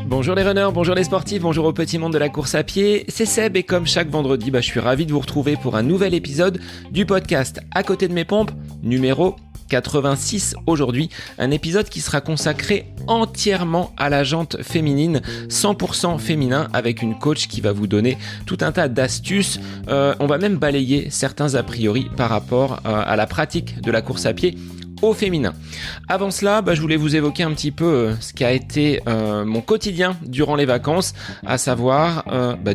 Bonjour les runners, bonjour les sportifs, bonjour au petit monde de la course à pied, c'est Seb et comme chaque vendredi, je suis ravi de vous retrouver pour un nouvel épisode du podcast À côté de mes pompes, numéro 86 aujourd'hui, un épisode qui sera consacré entièrement à la jante féminine, 100% féminin avec une coach qui va vous donner tout un tas d'astuces. On va même balayer certains a priori par rapport à la pratique de la course à pied au féminin. Avant cela, je voulais vous évoquer un petit peu ce qui a été mon quotidien durant les vacances, à savoir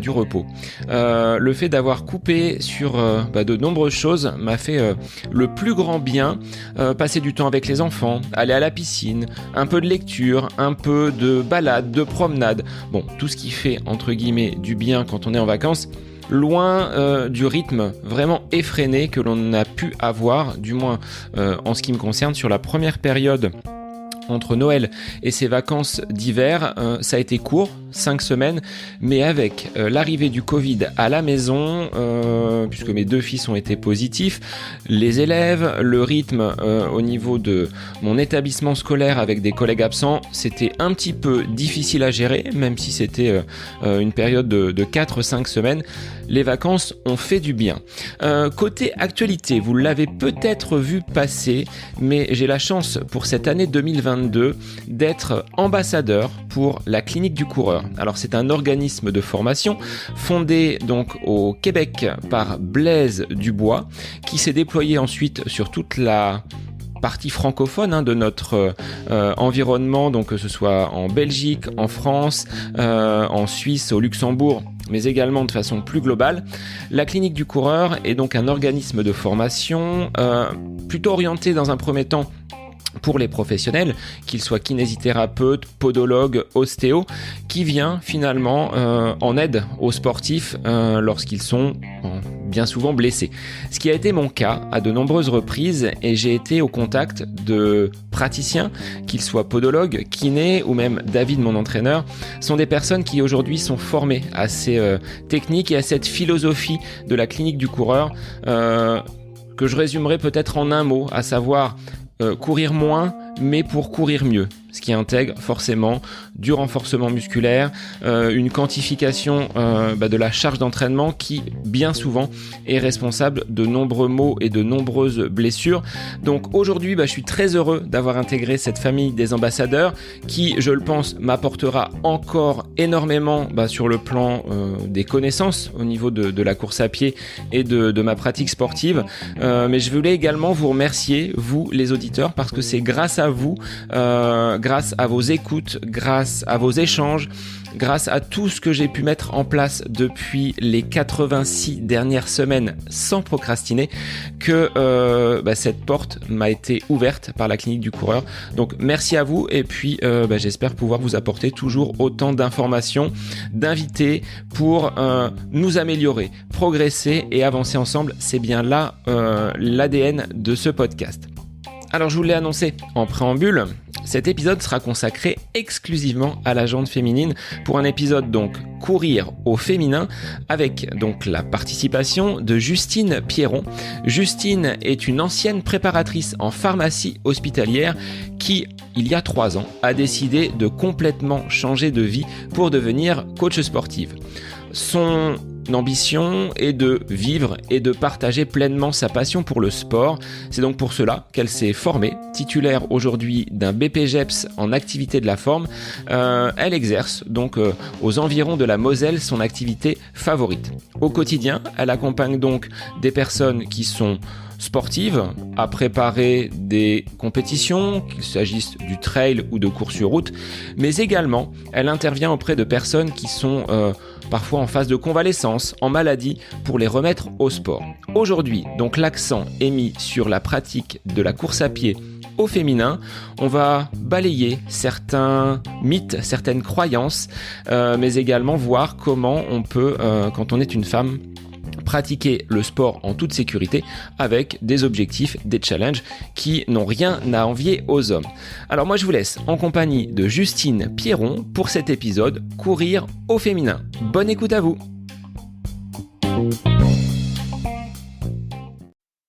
du repos. Le fait d'avoir coupé sur de nombreuses choses m'a fait le plus grand bien. Passer du temps avec les enfants, aller à la piscine, un peu de lecture, un peu de balade, de promenade. Bon, tout ce qui fait entre guillemets du bien quand on est en vacances. Loin du rythme vraiment effréné que l'on a pu avoir, du moins en ce qui me concerne, sur la première période entre Noël et ses vacances d'hiver. Ça a été court, 5 semaines, mais avec l'arrivée du Covid à la maison, puisque mes 2 fils ont été positifs, les élèves, le rythme au niveau de mon établissement scolaire avec des collègues absents, c'était un petit peu difficile à gérer, même si c'était une période de 4-5 semaines. Les vacances ont fait du bien. Côté actualité, vous l'avez peut-être vu passer, mais j'ai la chance pour cette année 2022 d'être ambassadeur pour la Clinique du Coureur. Alors c'est un organisme de formation fondé donc au Québec par Blaise Dubois qui s'est déployé ensuite sur toute la partie francophone de notre environnement, donc que ce soit en Belgique, en France, en Suisse, au Luxembourg, mais également de façon plus globale. La Clinique du Coureur est donc un organisme de formation plutôt orienté dans un premier temps pour les professionnels, qu'ils soient kinésithérapeutes, podologues, ostéos, qui vient finalement en aide aux sportifs lorsqu'ils sont bien souvent blessés. Ce qui a été mon cas à de nombreuses reprises et j'ai été au contact de praticiens, qu'ils soient podologues, kinés ou même David, mon entraîneur, sont des personnes qui aujourd'hui sont formées à ces techniques et à cette philosophie de la Clinique du Coureur que je résumerai peut-être en un mot, à savoir courir moins, mais pour courir mieux. Ce qui intègre forcément du renforcement musculaire, une quantification de la charge d'entraînement qui, bien souvent, est responsable de nombreux maux et de nombreuses blessures. Donc aujourd'hui, je suis très heureux d'avoir intégré cette famille des ambassadeurs qui, je le pense, m'apportera encore énormément sur le plan des connaissances au niveau de la course à pied et de ma pratique sportive. Mais je voulais également vous remercier, vous les auditeurs, parce que c'est grâce à vous, grâce à vos écoutes, grâce à vos échanges, grâce à tout ce que j'ai pu mettre en place depuis les 86 dernières semaines sans procrastiner, que cette porte m'a été ouverte par la Clinique du Coureur. Donc merci à vous et puis j'espère pouvoir vous apporter toujours autant d'informations, d'invités pour nous améliorer, progresser et avancer ensemble. C'est bien là l'ADN de ce podcast. Alors je vous l'ai annoncé en préambule, cet épisode sera consacré exclusivement à la jante féminine pour un épisode donc courir au féminin avec donc la participation de Justine Pierron. Justine est une ancienne préparatrice en pharmacie hospitalière qui, il y a 3 ans, a décidé de complètement changer de vie pour devenir coach sportive. Son ambition est de vivre et de partager pleinement sa passion pour le sport. C'est donc pour cela qu'elle s'est formée, titulaire aujourd'hui d'un BPGEPS en activité de la forme. Elle exerce donc aux environs de la Moselle son activité favorite. Au quotidien, elle accompagne donc des personnes qui sont sportives à préparer des compétitions, qu'il s'agisse du trail ou de course sur route, mais également elle intervient auprès de personnes qui sont parfois en phase de convalescence, en maladie, pour les remettre au sport. Aujourd'hui, donc l'accent est mis sur la pratique de la course à pied au féminin. On va balayer certains mythes, certaines croyances, mais également voir comment on peut, quand on est une femme, pratiquer le sport en toute sécurité avec des objectifs, des challenges qui n'ont rien à envier aux hommes. Alors moi je vous laisse en compagnie de Justine Pierron pour cet épisode Courir au féminin. Bonne écoute à vous.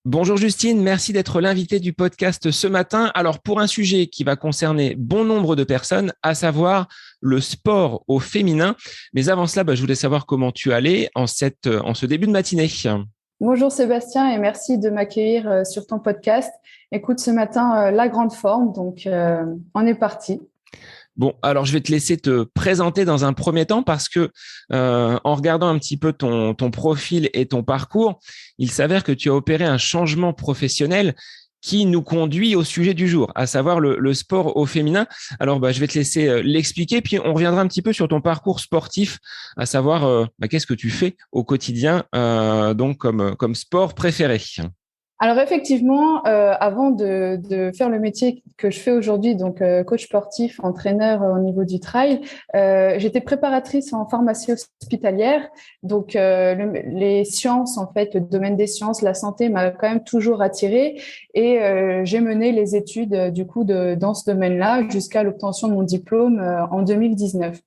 Bonjour Justine, merci d'être l'invitée du podcast ce matin. Alors pour un sujet qui va concerner bon nombre de personnes, à savoir le sport au féminin. Mais avant cela, je voulais savoir comment tu allais en ce début de matinée. Bonjour Sébastien et merci de m'accueillir sur ton podcast. Écoute, ce matin, la grande forme, donc on est parti. Bon, alors je vais te laisser te présenter dans un premier temps parce que en regardant un petit peu ton profil et ton parcours, il s'avère que tu as opéré un changement professionnel qui nous conduit au sujet du jour, à savoir le sport au féminin. Alors, je vais te laisser l'expliquer, puis on reviendra un petit peu sur ton parcours sportif, à savoir qu'est-ce que tu fais au quotidien, donc comme sport préféré. Alors effectivement, avant de faire le métier que je fais aujourd'hui, donc coach sportif, entraîneur au niveau du trail, j'étais préparatrice en pharmacie hospitalière. Donc les sciences, en fait, le domaine des sciences, la santé m'a quand même toujours attirée et j'ai mené les études du coup dans ce domaine-là jusqu'à l'obtention de mon diplôme en 2019.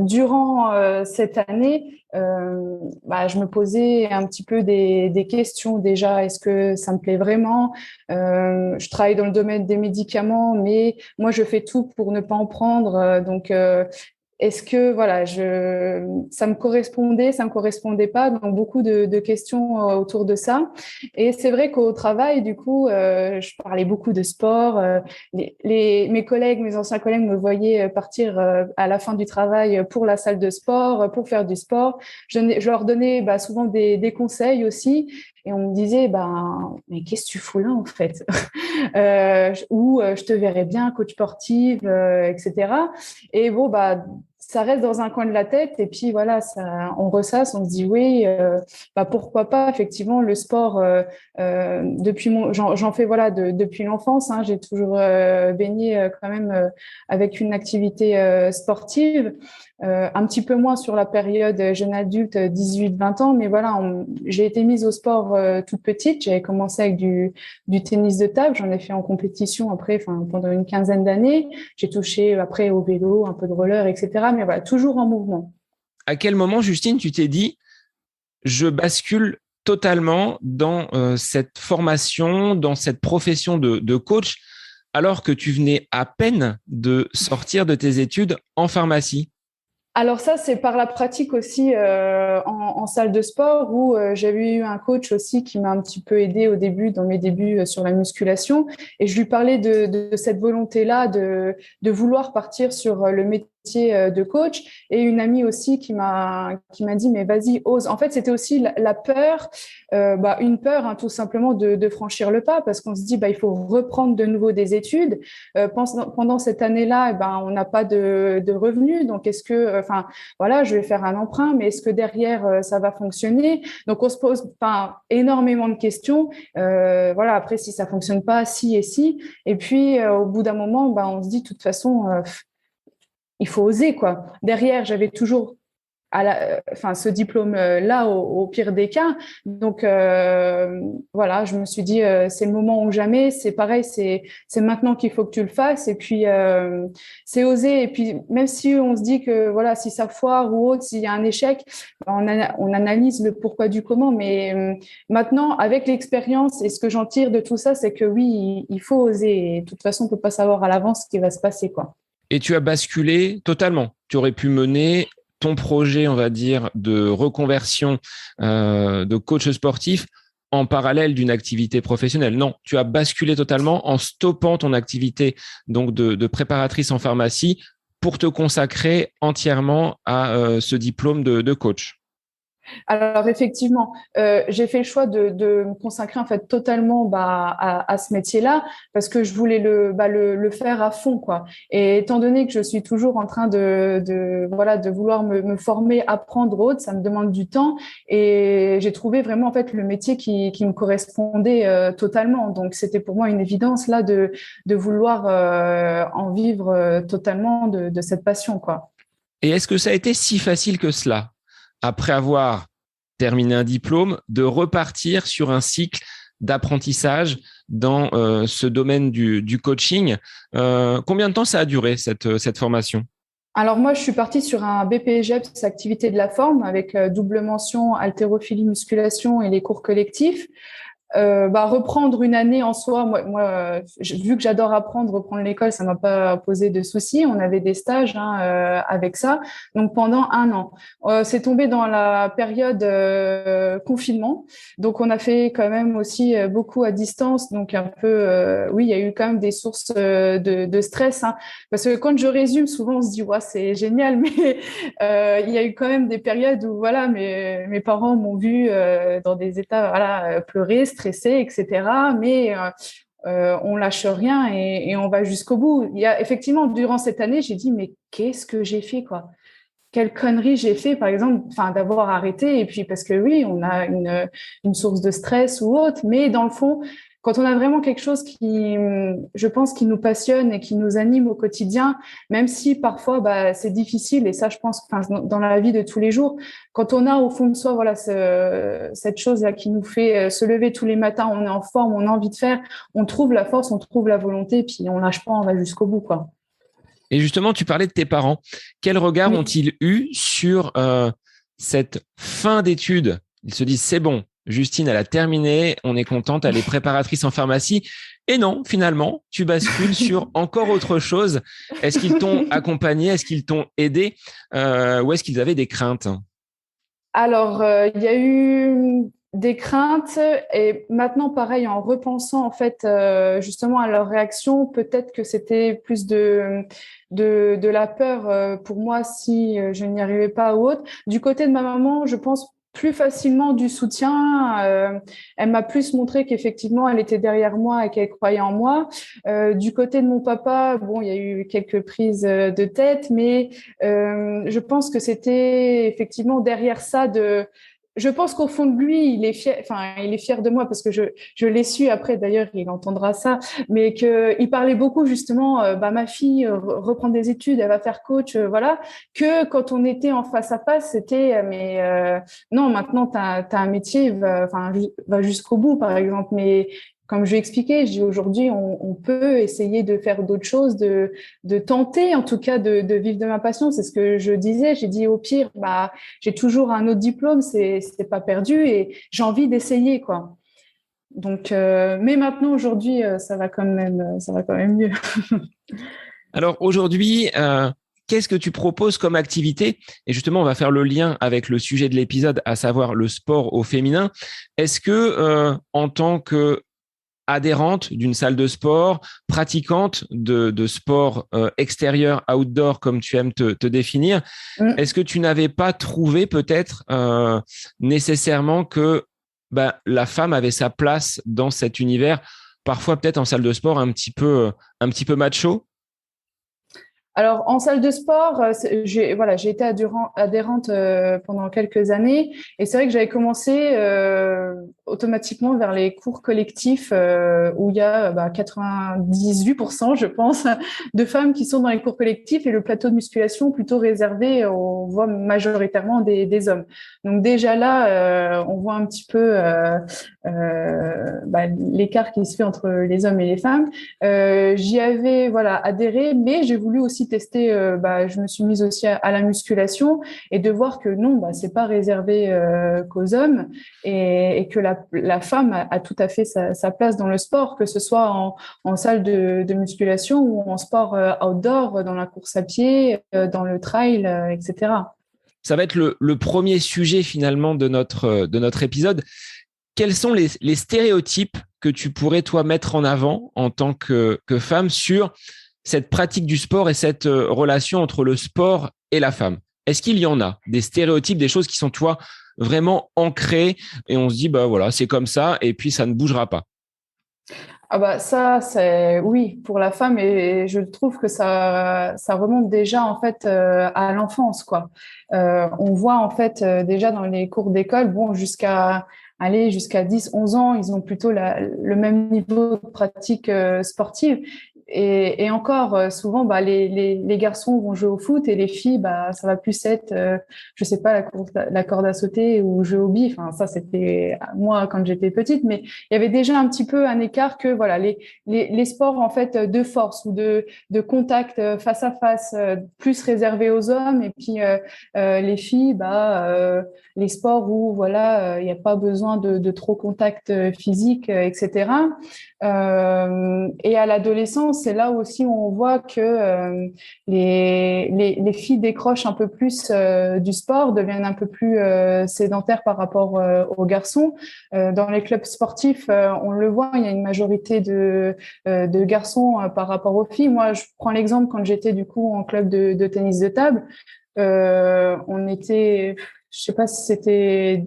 Durant cette année, je me posais un petit peu des questions déjà. Est-ce que ça me plaît vraiment? Je travaille dans le domaine des médicaments, mais moi, je fais tout pour ne pas en prendre. Est-ce que ça me correspondait pas, donc beaucoup de questions autour de ça. Et c'est vrai qu'au travail, du coup, je parlais beaucoup de sport. Mes collègues, mes anciens collègues me voyaient partir à la fin du travail pour la salle de sport, pour faire du sport. Je leur donnais souvent des conseils aussi. Et on me disait, mais qu'est-ce que tu fous là en fait? Ou je te verrais bien coach sportive, etc. Et bon, ça reste dans un coin de la tête et puis voilà, on ressasse, on se dit oui, pourquoi pas effectivement le sport j'en fais depuis l'enfance, hein, j'ai toujours baigné quand même avec une activité sportive. Un petit peu moins sur la période jeune adulte, 18-20 ans, mais voilà, j'ai été mise au sport toute petite. J'avais commencé avec du tennis de table, j'en ai fait en compétition après, pendant une quinzaine d'années. J'ai touché après au vélo, un peu de roller, etc. Mais voilà, toujours en mouvement. À quel moment, Justine, tu t'es dit, je bascule totalement dans cette formation, dans cette profession de coach, alors que tu venais à peine de sortir de tes études en pharmacie? Alors ça, c'est par la pratique aussi en salle de sport où j'avais eu un coach aussi qui m'a un petit peu aidé au début, dans mes débuts sur la musculation. Et je lui parlais de cette volonté-là de vouloir partir sur le métier de coach. Et une amie aussi qui m'a dit, mais vas-y, ose. En fait, c'était aussi la peur, une peur hein, tout simplement de franchir le pas parce qu'on se dit, il faut reprendre de nouveau des études. Pendant cette année-là, on n'a pas de revenus. Donc, est-ce que voilà, je vais faire un emprunt, mais est-ce que derrière ça va fonctionner? Donc on se pose énormément de questions. Voilà, après si ça fonctionne pas, si et si. Et puis au bout d'un moment, on se dit de toute façon, il faut oser quoi. Derrière, j'avais toujours ce diplôme-là au pire des cas. Donc voilà, je me suis dit c'est le moment ou jamais. C'est pareil, c'est maintenant qu'il faut que tu le fasses. Et puis c'est oser. Et puis même si on se dit que voilà, si ça foire ou autre, s'il y a un échec, on analyse le pourquoi du comment. Mais maintenant, avec l'expérience et ce que j'en tire de tout ça, c'est que oui, il faut oser. Et de toute façon, on peut pas savoir à l'avance ce qui va se passer, quoi. Et tu as basculé totalement. Tu aurais pu mener ton projet, on va dire, de reconversion de coach sportif en parallèle d'une activité professionnelle. Non, tu as basculé totalement en stoppant ton activité donc de préparatrice en pharmacie pour te consacrer entièrement à ce diplôme de coach. Alors effectivement, j'ai fait le choix de me consacrer en fait totalement à ce métier-là parce que je voulais le faire à fond quoi. Et étant donné que je suis toujours en train de vouloir me former, apprendre autre, ça me demande du temps et j'ai trouvé vraiment en fait le métier qui me correspondait totalement. Donc c'était pour moi une évidence là de vouloir en vivre totalement de cette passion quoi. Et est-ce que ça a été si facile que cela, après avoir terminé un diplôme, de repartir sur un cycle d'apprentissage dans ce domaine du coaching? Combien de temps ça a duré, cette formation? Alors moi, je suis partie sur un BPGEPS activité de la forme avec double mention haltérophilie musculation et les cours collectifs. Reprendre une année en soi, vu que j'adore apprendre, reprendre l'école, ça m'a pas posé de soucis. On avait des stages avec ça. Donc pendant un an, c'est tombé dans la période confinement. Donc on a fait quand même aussi beaucoup à distance. Donc un peu, oui, il y a eu quand même des sources de stress. Hein, parce que quand je résume, souvent on se dit ouais c'est génial, mais il y a eu quand même des périodes où voilà, mes parents m'ont vu dans des états voilà pleurer, stressé, etc. Mais on lâche rien et on va jusqu'au bout. Il y a effectivement durant cette année, j'ai dit mais qu'est-ce que j'ai fait quoi? Quelle connerie j'ai fait par exemple, enfin d'avoir arrêté et puis parce que oui, on a une source de stress ou autre, mais dans le fond, quand on a vraiment quelque chose qui, je pense, qui nous passionne et qui nous anime au quotidien, même si parfois c'est difficile et ça je pense enfin dans la vie de tous les jours, quand on a au fond de soi voilà cette chose là qui nous fait se lever tous les matins, on est en forme, on a envie de faire, on trouve la force, on trouve la volonté, puis on lâche pas, on va jusqu'au bout quoi. Et justement, tu parlais de tes parents. Quel regard Oui. ont-ils eu sur cette fin d'études? Ils se disent, c'est bon, Justine, elle a terminé, on est contente, elle est préparatrice en pharmacie. Et non, finalement, tu bascules sur encore autre chose. Est-ce qu'ils t'ont accompagné? Est-ce qu'ils t'ont aidé? Ou est-ce qu'ils avaient des craintes? Alors, il y a eu des craintes et maintenant, pareil, en repensant en fait justement à leur réaction, peut-être que c'était plus de la peur pour moi si je n'y arrivais pas ou autre. Du côté de ma maman, je pense plus facilement du soutien. Elle m'a plus montré qu'effectivement, elle était derrière moi et qu'elle croyait en moi. Du côté de mon papa, bon, il y a eu quelques prises de tête, mais je pense que c'était effectivement derrière ça de. Je pense qu'au fond de lui, il est fier. Enfin, il est fier de moi parce que je l'ai su après. D'ailleurs, il entendra ça. Mais que il parlait beaucoup justement. Ma fille reprend des études, elle va faire coach, voilà. Que quand on était en face à face, c'était mais non. Maintenant, t'as un métier, va jusqu'au bout, par exemple. Mais comme je l'ai expliqué, je dis aujourd'hui, on peut essayer de faire d'autres choses, de tenter en tout cas de vivre de ma passion. C'est ce que je disais. J'ai dit au pire, j'ai toujours un autre diplôme, c'est pas perdu et j'ai envie d'essayer quoi. Donc, mais maintenant aujourd'hui, ça va quand même mieux. Alors aujourd'hui, qu'est-ce que tu proposes comme activité? Et justement, on va faire le lien avec le sujet de l'épisode, à savoir le sport au féminin. Est-ce que, en tant que adhérente d'une salle de sport, pratiquante de sport extérieur, outdoor, comme tu aimes te définir, Mm. est-ce que tu n'avais pas trouvé peut-être nécessairement que la femme avait sa place dans cet univers, parfois peut-être en salle de sport un petit peu macho? Alors, en salle de sport, j'ai été adhérente pendant quelques années et c'est vrai que j'avais commencé automatiquement vers les cours collectifs où il y a 98%, je pense, de femmes qui sont dans les cours collectifs et le plateau de musculation plutôt réservé, on voit majoritairement des hommes. Donc déjà là, on voit un petit peu l'écart qui se fait entre les hommes et les femmes. J'y avais adhéré, mais j'ai voulu aussi tester. Je me suis mise aussi à la musculation et de voir que non, c'est pas réservé qu'aux hommes et que la femme a tout à fait sa place dans le sport, que ce soit en salle de musculation ou en sport outdoor, dans la course à pied, dans le trail, etc. Ça va être le premier sujet finalement de notre épisode. Quels sont les stéréotypes que tu pourrais, toi, mettre en avant en tant que femme sur cette pratique du sport et cette relation entre le sport et la femme? Est-ce qu'il y en a des stéréotypes, des choses qui sont, toi, vraiment ancrées et on se dit, voilà, c'est comme ça et puis ça ne bougera pas? Ça c'est oui pour la femme et je trouve que ça remonte déjà en fait à l'enfance quoi. On voit en fait déjà dans les cours d'école jusqu'à 10 11 ans, ils ont plutôt le même niveau de pratique sportive. et encore, souvent, les garçons vont jouer au foot et les filles, ça va plus être, je sais pas, la corde à sauter ou jouer au billes. Enfin, ça, c'était moi quand j'étais petite, mais il y avait déjà un petit peu un écart que, voilà, les sports, en fait, de force ou de contact face à face, plus réservés aux hommes, et puis les filles, les sports où, voilà, il n'y a pas besoin de trop contact physique, etc. Et à l'adolescence, c'est là aussi où on voit que les filles décrochent un peu plus du sport, deviennent un peu plus sédentaires par rapport aux garçons. Dans les clubs sportifs, on le voit, il y a une majorité de garçons par rapport aux filles. Moi, je prends l'exemple quand j'étais du coup en club de tennis de table. On était, je sais pas si c'était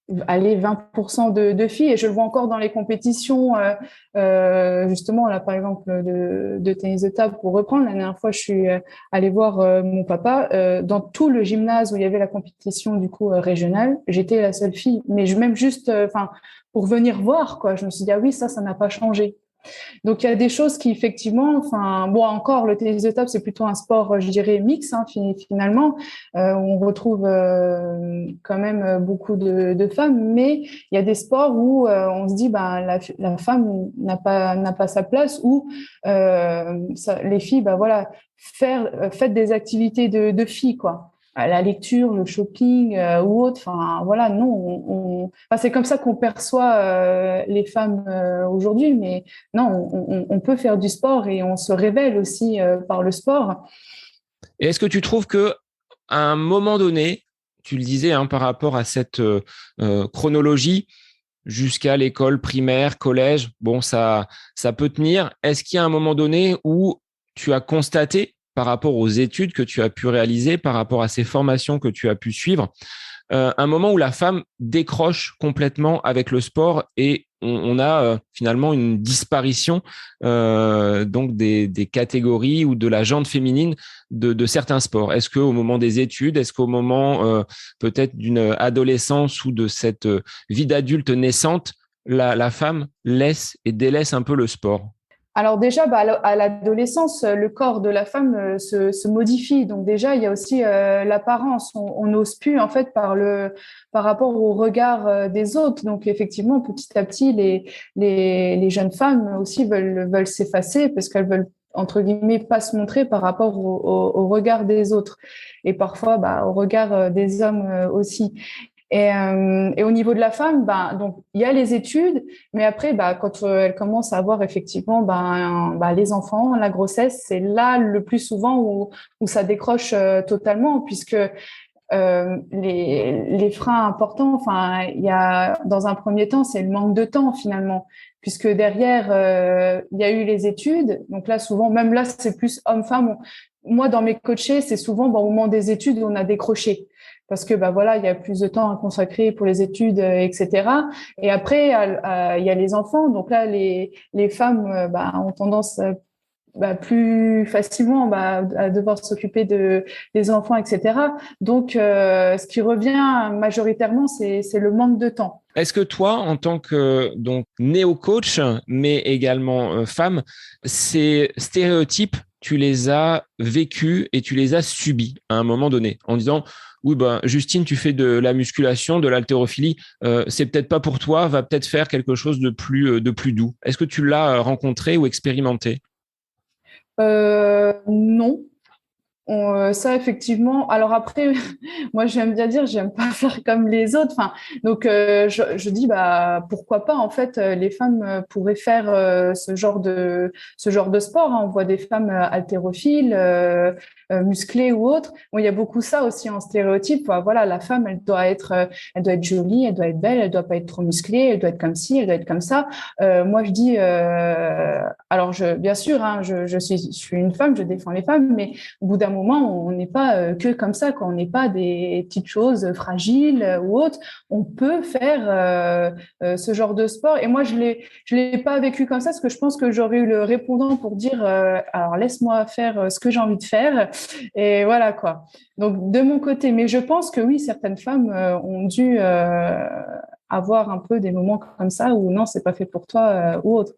20% de filles, et je le vois encore dans les compétitions, justement là par exemple de tennis de table, pour reprendre. La dernière fois, je suis allée voir mon papa dans tout le gymnase où il y avait la compétition du coup régionale. J'étais la seule fille, mais même juste, pour venir voir, quoi. Je me suis dit, ah oui, ça n'a pas changé. Donc, il y a des choses qui, effectivement, encore, le tennis de table, c'est plutôt un sport, je dirais, mix, hein, finalement. On retrouve quand même beaucoup de femmes, mais il y a des sports où on se dit, la femme n'a pas sa place, ou les filles, voilà, faites des activités de filles, quoi. La lecture, le shopping ou autre. Enfin, voilà, non, c'est comme ça qu'on perçoit les femmes aujourd'hui, mais non, on peut faire du sport et on se révèle aussi par le sport. Et est-ce que tu trouves que à un moment donné, tu le disais par rapport à cette chronologie jusqu'à l'école primaire, collège, bon, ça peut tenir. Est-ce qu'il y a un moment donné où tu as constaté, par rapport aux études que tu as pu réaliser, par rapport à ces formations que tu as pu suivre, un moment où la femme décroche complètement avec le sport et on a finalement une disparition donc des catégories ou de la gente féminine de certains sports. Est-ce qu'au moment des études, est-ce qu'au moment peut-être d'une adolescence ou de cette vie d'adulte naissante, la femme laisse et délaisse un peu le sport? Alors déjà, à l'adolescence, le corps de la femme se modifie. Donc déjà, il y a aussi l'apparence. On n'ose plus en fait par rapport au regard des autres. Donc effectivement, petit à petit, les jeunes femmes aussi veulent s'effacer parce qu'elles veulent, entre guillemets, pas se montrer par rapport au regard des autres, et parfois au regard des hommes aussi. Et au niveau de la femme, donc il y a les études, mais après, quand elle commence à avoir effectivement les enfants, la grossesse, c'est là le plus souvent où ça décroche totalement, puisque les freins importants, il y a, dans un premier temps, c'est le manque de temps finalement, puisque derrière il y a eu les études. Donc là, souvent, même là, c'est plus homme-femme. Moi, dans mes coachés, c'est souvent au moment des études où on a décroché, parce que voilà, il y a plus de temps à consacrer pour les études, etc. Et après, il y a les enfants. Donc là, les femmes ont tendance plus facilement à devoir s'occuper des enfants, etc. Donc, ce qui revient majoritairement, c'est le manque de temps. Est-ce que toi, en tant que donc néo-coach, mais également femme, ces stéréotypes, tu les as vécus et tu les as subis à un moment donné, en disant oui, Justine, tu fais de la musculation, de l'haltérophilie, c'est peut-être pas pour toi, va peut-être faire quelque chose de plus doux. Est-ce que tu l'as rencontré ou expérimenté? Non. Ça, effectivement. Alors après, moi, j'aime bien dire, j'aime pas faire comme les autres. Donc, je dis, pourquoi pas. En fait, les femmes pourraient faire ce genre de sport, hein. On voit des femmes haltérophiles, musclées ou autres. Bon, il y a beaucoup ça aussi en stéréotype. Voilà, la femme, elle doit être jolie, elle doit être belle, elle doit pas être trop musclée, elle doit être comme ci, elle doit être comme ça. Moi, je dis, alors, bien sûr, hein, je suis une femme, je défends les femmes, mais au bout d'un moment, on n'est pas que comme ça, quoi. On n'est pas des petites choses fragiles ou autres. On peut faire ce genre de sport. Et moi, je l'ai pas vécu comme ça, parce que je pense que j'aurais eu le répondant pour dire alors laisse-moi faire ce que j'ai envie de faire. Et voilà, quoi. Donc de mon côté, mais je pense que oui, certaines femmes ont dû avoir un peu des moments comme ça où non, c'est pas fait pour toi ou autre.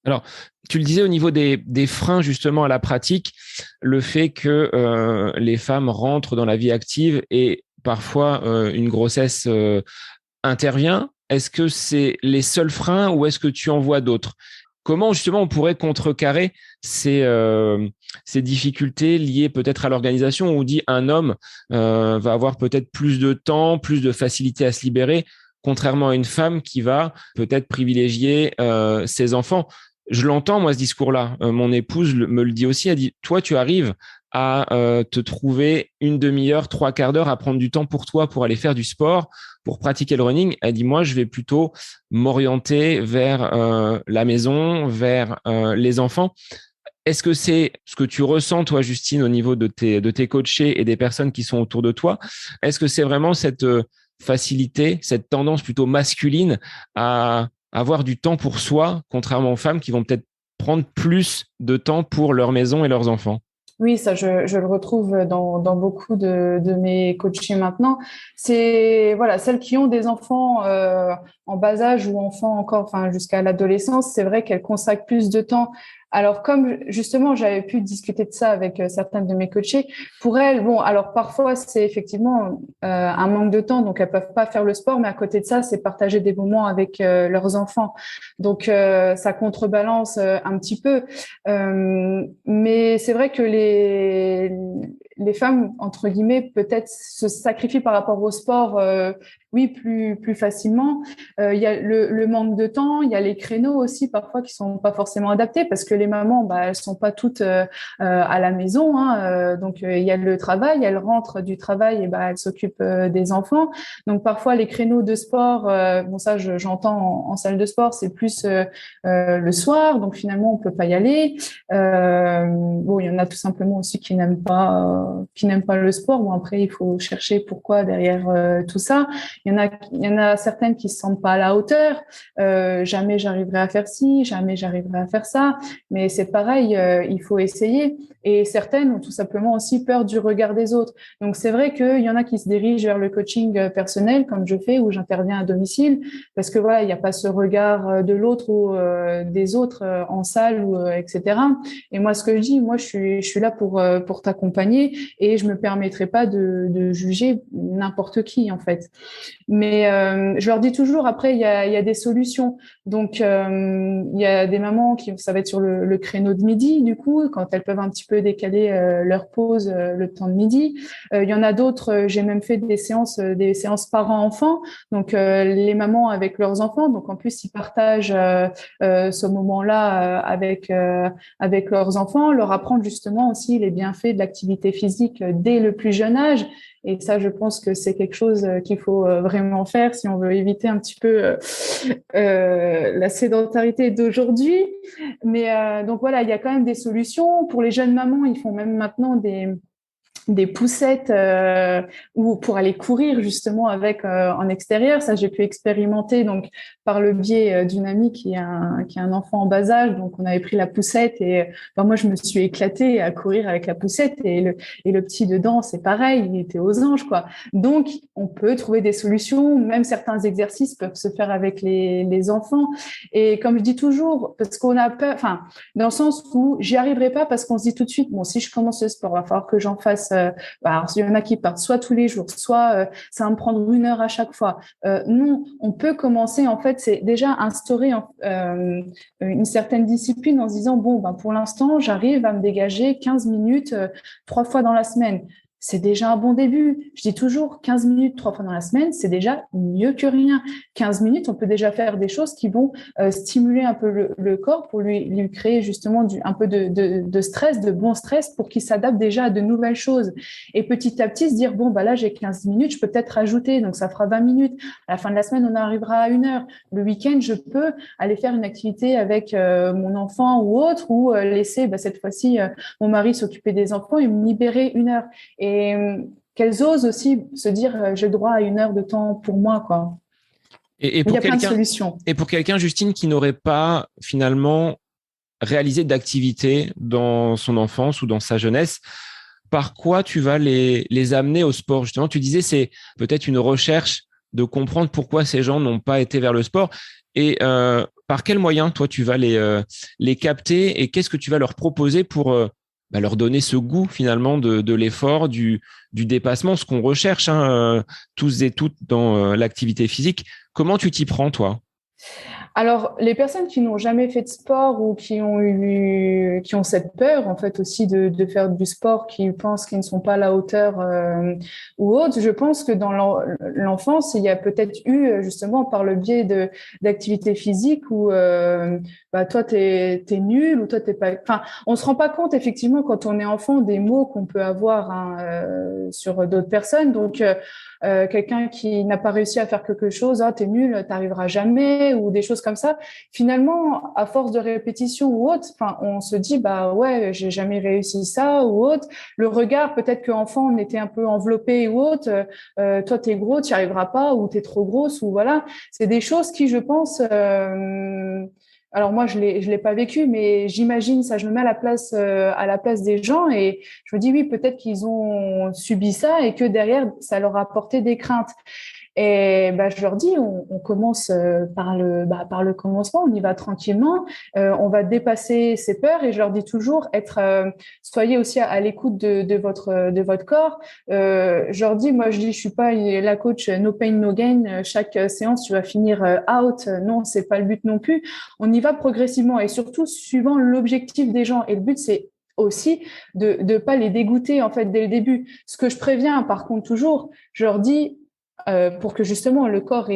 Alors, tu le disais au niveau des freins justement à la pratique, le fait que les femmes rentrent dans la vie active et parfois une grossesse intervient. Est-ce que c'est les seuls freins ou est-ce que tu en vois d'autres? Comment justement on pourrait contrecarrer ces difficultés liées peut-être à l'organisation où on dit un homme va avoir peut-être plus de temps, plus de facilité à se libérer, contrairement à une femme qui va peut-être privilégier ses enfants. Je l'entends, moi, ce discours-là. Mon épouse me le dit aussi. Elle dit, toi, tu arrives à te trouver une demi-heure, trois quarts d'heure à prendre du temps pour toi, pour aller faire du sport, pour pratiquer le running. Elle dit, moi, je vais plutôt m'orienter vers la maison, vers les enfants. Est-ce que c'est ce que tu ressens, toi, Justine, au niveau de tes coachés et des personnes qui sont autour de toi? Est-ce que c'est vraiment cette facilité, cette tendance plutôt masculine à avoir du temps pour soi, contrairement aux femmes qui vont peut-être prendre plus de temps pour leur maison et leurs enfants? Oui, ça, je le retrouve dans beaucoup de mes coachés maintenant. C'est, voilà, celles qui ont des enfants en bas âge ou enfants encore, enfin, jusqu'à l'adolescence, c'est vrai qu'elles consacrent plus de temps. Alors, comme justement, j'avais pu discuter de ça avec certaines de mes coachés, pour elles, bon, alors parfois, c'est effectivement un manque de temps, donc elles peuvent pas faire le sport, mais à côté de ça, c'est partager des moments avec leurs enfants. Donc, ça contrebalance un petit peu. Mais c'est vrai que les femmes, entre guillemets, peut-être se sacrifient par rapport au sport, oui, plus facilement. Il y a le manque de temps, il y a les créneaux aussi parfois qui sont pas forcément adaptés parce que les mamans, bah, elles sont pas toutes à la maison, hein, donc il y a le travail, elles rentrent du travail et bah elles s'occupent des enfants. Donc parfois les créneaux de sport, bon ça j'entends en salle de sport, c'est plus le soir, donc finalement on peut pas y aller. Bon, il y en a tout simplement aussi qui n'aiment pas le sport. Bon après il faut chercher pourquoi derrière tout ça. Il y en a certaines qui se sentent pas à la hauteur. Jamais j'arriverai à faire ci, jamais j'arriverai à faire ça. Mais c'est pareil, il faut essayer. Et certaines ont tout simplement aussi peur du regard des autres. Donc c'est vrai qu'il y en a qui se dirigent vers le coaching personnel, comme je fais, où j'interviens à domicile, parce que voilà, il n'y a pas ce regard de l'autre ou des autres en salle ou etc. Et moi, ce que je dis, moi, je suis là pour t'accompagner et je me permettrai pas de juger n'importe qui en fait. Mais je leur dis toujours, après, il y a des solutions. Donc, il y a des mamans qui, ça va être sur le créneau de midi, du coup, quand elles peuvent un petit peu décaler leur pause le temps de midi. Il y en a d'autres, j'ai même fait des séances parents-enfants. Donc, les mamans avec leurs enfants. Donc, en plus, ils partagent ce moment-là avec leurs enfants, leur apprendre justement aussi les bienfaits de l'activité physique dès le plus jeune âge. Et ça, je pense que c'est quelque chose qu'il faut vraiment faire si on veut éviter un petit peu la sédentarité d'aujourd'hui. Mais donc voilà, il y a quand même des solutions. Pour les jeunes mamans, ils font même maintenant des poussettes ou pour aller courir justement avec en extérieur. Ça, j'ai pu expérimenter donc par le biais d'une amie qui a un enfant en bas âge. Donc, on avait pris la poussette et enfin, moi, je me suis éclatée à courir avec la poussette et le petit dedans, c'est pareil, il était aux anges, quoi. Donc, on peut trouver des solutions. Même certains exercices peuvent se faire avec les enfants. Et comme je dis toujours, parce qu'on a peur, enfin, dans le sens où j'y arriverai pas parce qu'on se dit tout de suite, bon, si je commence le sport, il va falloir que j'en fasse alors, il y en a qui partent soit tous les jours, soit ça va me prendre 1 heure à chaque fois. Non, on peut commencer, en fait, c'est déjà instaurer une certaine discipline en se disant, bon, ben, pour l'instant, j'arrive à me dégager 15 minutes 3 fois dans la semaine. C'est déjà un bon début. Je dis toujours 15 minutes 3 fois dans la semaine, c'est déjà mieux que rien. 15 minutes, on peut déjà faire des choses qui vont stimuler un peu le corps pour lui créer justement un peu de stress, de bon stress pour qu'il s'adapte déjà à de nouvelles choses. Et petit à petit, se dire, bon, bah là, j'ai 15 minutes, je peux peut-être rajouter, donc ça fera 20 minutes. À la fin de la semaine, on arrivera à 1 heure. Le week-end, je peux aller faire une activité avec mon enfant ou autre, ou laisser cette fois-ci mon mari s'occuper des enfants et me libérer 1 heure. Et qu'elles osent aussi se dire j'ai le droit à 1 heure de temps pour moi, quoi. Et Il y pour a plein de quelqu'un, solutions. et pour quelqu'un, Justine, qui n'aurait pas finalement réalisé d'activité dans son enfance ou dans sa jeunesse, par quoi tu vas les amener au sport? Justement, tu disais, c'est peut-être une recherche de comprendre pourquoi ces gens n'ont pas été vers le sport. Et par quels moyens, toi, tu vas les capter et qu'est-ce que tu vas leur proposer pour leur donner ce goût, finalement, de l'effort, du dépassement, ce qu'on recherche tous et toutes dans l'activité physique. Comment tu t'y prends, toi? Alors, les personnes qui n'ont jamais fait de sport ou qui ont cette peur, en fait, aussi de faire du sport, qui pensent qu'ils ne sont pas à la hauteur ou autre, je pense que dans l'enfance, il y a peut-être eu, justement, par le biais d'activités physiques où, toi, t'es nul ou toi, t'es pas. Enfin, on se rend pas compte, effectivement, quand on est enfant, des mots qu'on peut avoir sur d'autres personnes. Donc, quelqu'un qui n'a pas réussi à faire quelque chose, t'es nul, t'arriveras jamais, ou des choses comme ça. Finalement, à force de répétition ou autre, enfin, on se dit, bah ouais, j'ai jamais réussi ça ou autre. Le regard, peut-être qu'enfant, on était un peu enveloppé ou autre. Toi, t'es gros, t'y arriveras pas, ou t'es trop grosse, ou voilà. C'est des choses qui, je pense, alors moi, je l'ai pas vécu, mais j'imagine ça. Je me mets à la place des gens et je me dis oui, peut-être qu'ils ont subi ça et que derrière, ça leur a apporté des craintes. Et je leur dis, on commence par le commencement, on y va tranquillement, on va dépasser ces peurs. Et je leur dis toujours, soyez aussi à l'écoute de votre corps. Je leur dis, moi je dis, je suis pas la coach no pain no gain. Chaque séance, tu vas finir out. Non, c'est pas le but non plus. On y va progressivement et surtout suivant l'objectif des gens. Et le but, c'est aussi de pas les dégoûter en fait dès le début. Ce que je préviens, par contre, toujours, je leur dis pour que justement le corps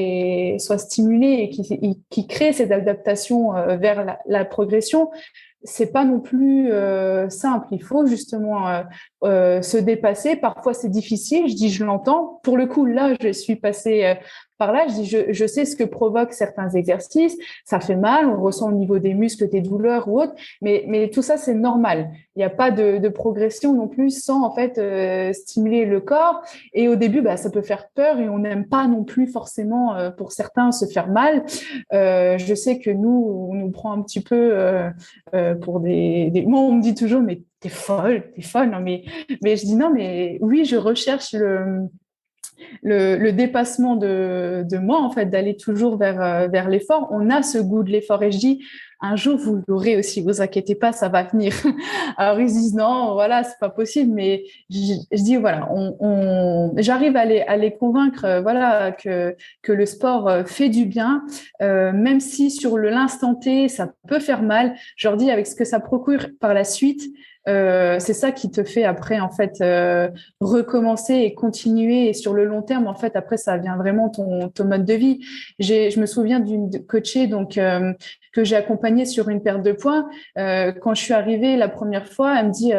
soit stimulé et qu'il crée cette adaptation vers la progression, c'est pas non plus simple. Il faut justement se dépasser. Parfois, c'est difficile. Je dis, je l'entends. Pour le coup, là, je suis passée par là. Je dis, je sais ce que provoquent certains exercices. Ça fait mal. On ressent au niveau des muscles des douleurs ou autre. Mais tout ça, c'est normal. Il n'y a pas de progression non plus sans en fait stimuler le corps. Et au début, ça peut faire peur et on n'aime pas non plus forcément pour certains se faire mal. Je sais que nous, on nous prend un petit peu pour moi, on me dit toujours, mais t'es folle. Non, mais je dis non, mais oui, je recherche le dépassement de moi, en fait, d'aller toujours vers l'effort. On a ce goût de l'effort et je dis, un jour, vous l'aurez aussi, vous inquiétez pas, ça va venir. Alors, ils se disent, non, voilà, c'est pas possible, mais je dis, voilà, j'arrive à les convaincre, voilà, que le sport fait du bien, même si sur l'instant T, ça peut faire mal. Je leur dis, avec ce que ça procure par la suite, c'est ça qui te fait après en fait recommencer et continuer et sur le long terme en fait après ça vient vraiment ton mode de vie. Je me souviens d'une coachée donc que j'ai accompagnée sur une perte de poids. Quand je suis arrivée la première fois, elle me dit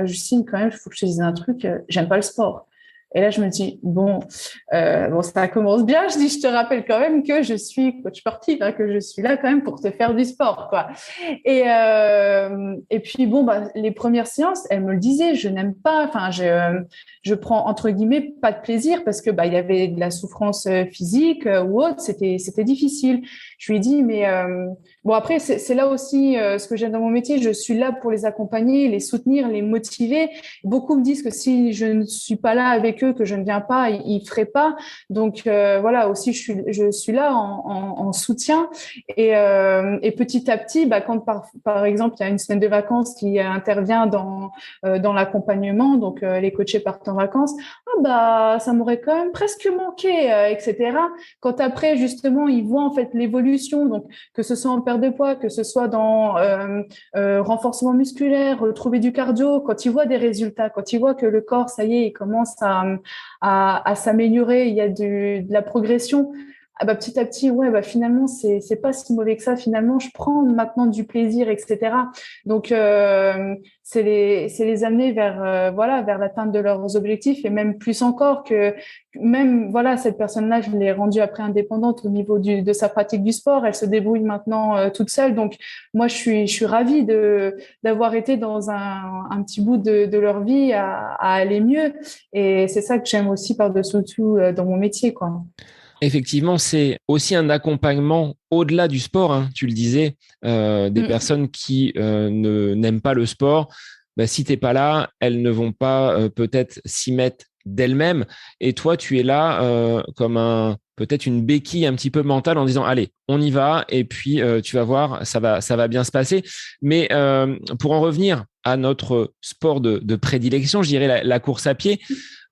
Justine, quand même il faut que je te dise un truc, j'aime pas le sport. Et là, je me dis, bon, ça commence bien. Je dis, je te rappelle quand même que je suis coach sportif, que je suis là quand même pour te faire du sport, quoi. Et puis, bon, les premières séances, elle me le disait, je n'aime pas, enfin, je prends, entre guillemets, pas de plaisir parce que, il y avait de la souffrance physique ou autre, c'était difficile. Je lui ai dit, mais bon, après, c'est là aussi ce que j'aime dans mon métier. Je suis là pour les accompagner, les soutenir, les motiver. Beaucoup me disent que si je ne suis pas là avec eux, que je ne viens pas, ils feraient pas. Donc voilà, aussi je suis là en soutien et petit à petit, quand par exemple il y a une semaine de vacances qui intervient dans l'accompagnement, donc les coachés partent en vacances, ça m'aurait quand même presque manqué, etc. Quand après justement ils voient en fait l'évolution, donc que ce soit en perte de poids, que ce soit dans renforcement musculaire, retrouver du cardio, quand ils voient des résultats, quand ils voient que le corps, ça y est, il commence à s'améliorer, il y a de la progression, petit à petit, ouais, finalement, c'est pas si mauvais que ça. Finalement, je prends maintenant du plaisir, etc. Donc, c'est les amener vers, vers l'atteinte de leurs objectifs et même plus encore que même, voilà, cette personne-là, je l'ai rendue après indépendante au niveau de sa pratique du sport. Elle se débrouille maintenant toute seule. Donc, moi, je suis ravie d'avoir été dans un petit bout de leur vie à aller mieux. Et c'est ça que j'aime aussi par-dessus tout dans mon métier, quoi. Effectivement, c'est aussi un accompagnement au-delà du sport, tu le disais, des personnes qui n'aiment pas le sport. Si tu n'es pas là, elles ne vont pas peut-être s'y mettre d'elles-mêmes. Et toi, tu es là comme un peut-être une béquille un petit peu mentale en disant allez, on y va et puis tu vas voir, ça va bien se passer. Mais pour en revenir à notre sport de prédilection, je dirais la course à pied.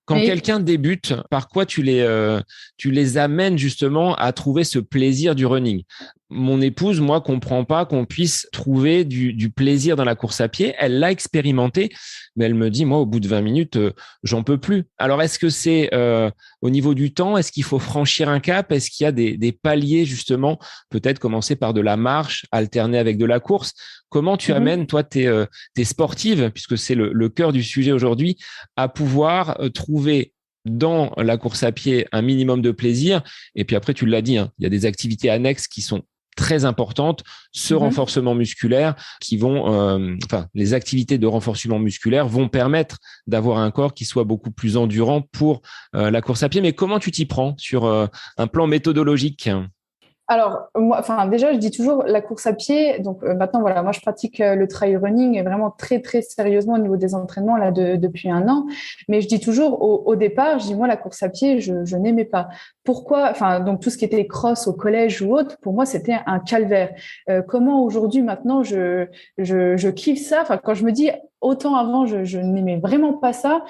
Quand Oui. quelqu'un débute, par quoi tu les amènes justement à trouver ce plaisir du running? Mon épouse, moi, comprend pas qu'on puisse trouver du plaisir dans la course à pied. Elle l'a expérimenté, mais elle me dit, moi, au bout de 20 minutes, j'en peux plus. Alors, est-ce que c'est au niveau du temps? Est-ce qu'il faut franchir un cap? Est-ce qu'il y a des paliers, justement, peut-être commencer par de la marche, alterner avec de la course? Comment tu amènes, toi, tes sportives, puisque c'est le cœur du sujet aujourd'hui, à pouvoir trouver dans la course à pied un minimum de plaisir? Et puis après, tu l'as dit, hein, il y a des activités annexes qui sont très importantes, ce renforcement musculaire qui vont, les activités de renforcement musculaire vont permettre d'avoir un corps qui soit beaucoup plus endurant pour la course à pied. Mais comment tu t'y prends sur un plan méthodologique? Alors, moi, déjà, je dis toujours la course à pied. Donc, maintenant, voilà, moi, je pratique le trail running et vraiment très, très sérieusement au niveau des entraînements là depuis 1 an. Mais je dis toujours au départ, je dis moi, la course à pied, je n'aimais pas. Pourquoi? Donc tout ce qui était cross au collège ou autre, pour moi, c'était un calvaire. Comment aujourd'hui, maintenant, je kiffe ça. Enfin, quand je me dis autant avant, je n'aimais vraiment pas ça.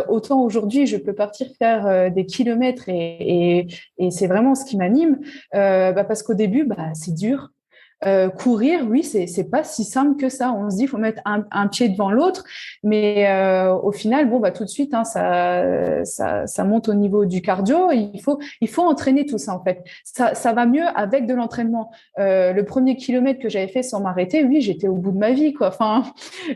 Autant aujourd'hui, je peux partir faire des kilomètres et c'est vraiment ce qui m'anime. Parce qu'au début, c'est dur. Courir, oui, c'est pas si simple que ça. On se dit, il faut mettre un pied devant l'autre, mais au final, tout de suite, hein, ça monte au niveau du cardio. Il faut entraîner tout ça en fait. Ça va mieux avec de l'entraînement. Le premier kilomètre que j'avais fait sans m'arrêter, oui, j'étais au bout de ma vie, quoi. Enfin,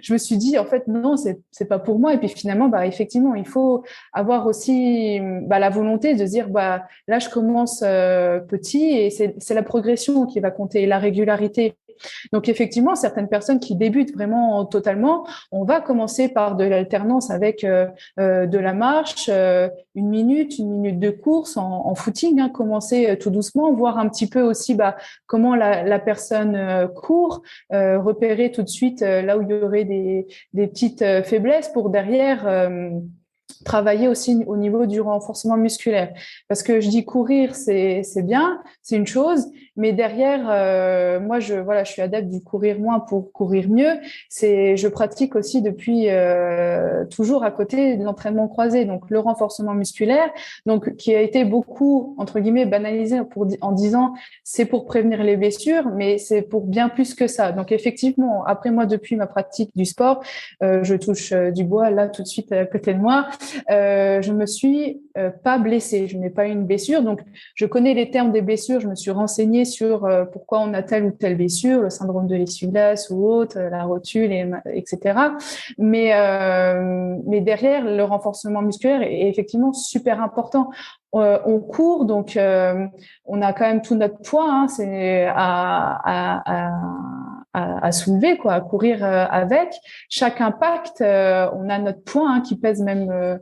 je me suis dit en fait non, c'est pas pour moi. Et puis finalement, effectivement, il faut avoir aussi la volonté de dire là, je commence petit et c'est la progression qui va compter, la régularité. Donc effectivement, certaines personnes qui débutent vraiment totalement, on va commencer par de l'alternance avec de la marche, 1 minute de course en footing, hein, commencer tout doucement, voir un petit peu aussi comment la personne court, repérer tout de suite là où il y aurait des petites faiblesses pour derrière travailler aussi au niveau du renforcement musculaire. Parce que je dis courir, c'est bien, c'est une chose, mais derrière, moi, je suis adepte du courir moins pour courir mieux. Je pratique aussi depuis toujours à côté de l'entraînement croisé, donc le renforcement musculaire, donc qui a été beaucoup, entre guillemets, banalisé en disant c'est pour prévenir les blessures, mais c'est pour bien plus que ça. Donc effectivement, après moi, depuis ma pratique du sport, je touche du bois là tout de suite à côté de moi. Je me suis pas blessée, je n'ai pas eu une blessure, donc je connais les termes des blessures, je me suis renseignée sur pourquoi on a telle ou telle blessure, le syndrome de l'essuie-glace ou autre, la rotule, etc. Mais derrière, le renforcement musculaire est effectivement super important. On court, donc on a quand même tout notre poids, hein, c'est à soulever, quoi, à courir avec. Chaque impact, on a notre poids hein, qui pèse même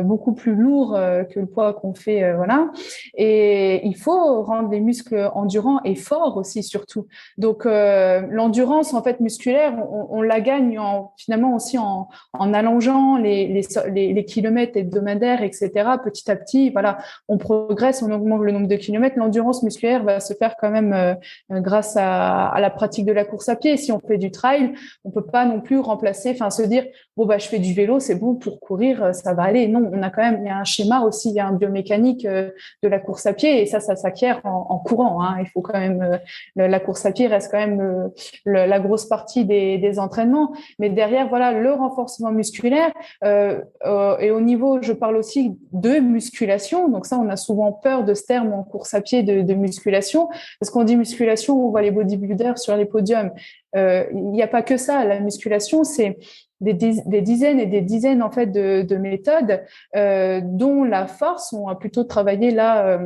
beaucoup plus lourd que le poids qu'on fait, voilà. Et il faut rendre les muscles endurants et forts aussi, surtout. Donc l'endurance en fait musculaire, on la gagne finalement aussi en allongeant les kilomètres hebdomadaires, etc. Petit à petit, voilà, on progresse, on augmente le nombre de kilomètres. L'endurance musculaire va se faire quand même grâce à la pratique de la course à pied. Si on fait du trail, on peut pas non plus remplacer, se dire je fais du vélo, c'est bon pour courir, ça va aller. Non, on a quand même, il y a un schéma aussi, il y a un biomécanique de la course à pied et ça s'acquiert en courant. Hein. Il faut quand même, la course à pied reste quand même la grosse partie des entraînements. Mais derrière, voilà, le renforcement musculaire et au niveau, je parle aussi de musculation. Donc ça, on a souvent peur de ce terme en course à pied de musculation parce qu'on dit musculation, on voit les bodybuilders sur les podiums. Il n'y a pas que ça. La musculation, c'est des dizaines et des dizaines en fait de méthodes dont la force. On a plutôt travaillé là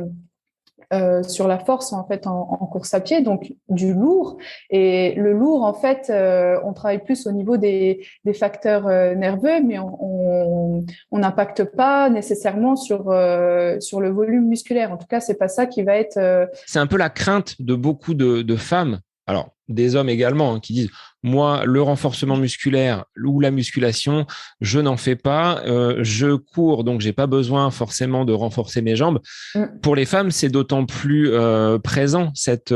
sur la force en fait en course à pied, donc du lourd. Et le lourd en fait, on travaille plus au niveau des facteurs nerveux, mais on n'impacte pas nécessairement sur le volume musculaire. En tout cas, c'est pas ça qui va être. C'est un peu la crainte de beaucoup de femmes. Alors, des hommes également, hein, qui disent moi, le renforcement musculaire ou la musculation, je n'en fais pas. Je cours, donc j'ai pas besoin forcément de renforcer mes jambes. Pour les femmes, c'est d'autant plus présent cette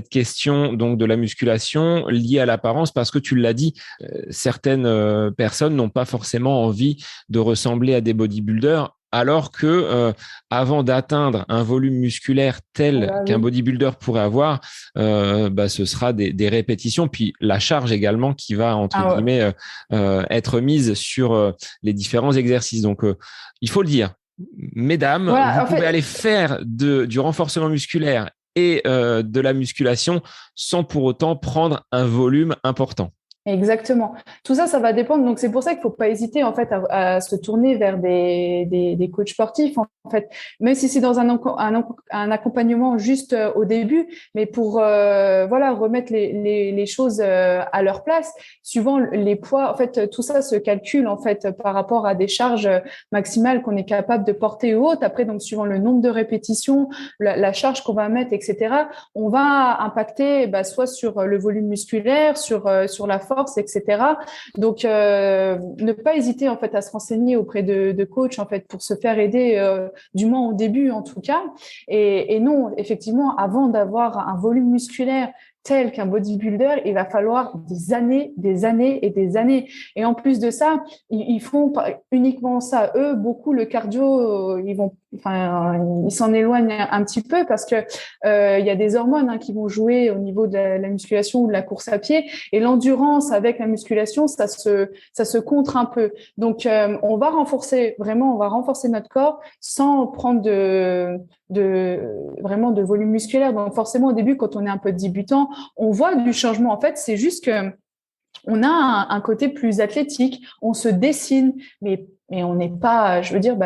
question donc de la musculation liée à l'apparence, parce que tu l'as dit, certaines personnes n'ont pas forcément envie de ressembler à des bodybuilders. Alors que avant d'atteindre un volume musculaire tel qu'un bodybuilder pourrait avoir, ce sera des répétitions, puis la charge également qui va entre guillemets être mise sur les différents exercices. Donc il faut le dire, mesdames, vous pouvez aller faire du renforcement musculaire et de la musculation sans pour autant prendre un volume important. Exactement. Tout ça, ça va dépendre. Donc, c'est pour ça qu'il faut pas hésiter, en fait, à se tourner vers des coachs sportifs, en fait. Même si c'est dans un accompagnement juste au début, mais pour, remettre les choses à leur place. Suivant les poids, en fait, tout ça se calcule, en fait, par rapport à des charges maximales qu'on est capable de porter ou autres. Après, donc, suivant le nombre de répétitions, la charge qu'on va mettre, etc., on va impacter, soit sur le volume musculaire, sur la force, etc. Donc, ne pas hésiter en fait à se renseigner auprès de coachs en fait pour se faire aider, du moins au début en tout cas. Et non, effectivement, avant d'avoir un volume musculaire tel qu'un bodybuilder, il va falloir des années et des années. Et en plus de ça, ils font uniquement ça. Eux, beaucoup le cardio, ils s'en éloignent un petit peu parce que il y a des hormones qui vont jouer au niveau de la musculation ou de la course à pied. Et l'endurance avec la musculation, ça se contre un peu. Donc, on va renforcer notre corps sans prendre vraiment de volume musculaire. Donc, forcément, au début, quand on est un peu débutant, on voit du changement. En fait, c'est juste que on a un côté plus athlétique, on se dessine, mais on n'est pas, je veux dire,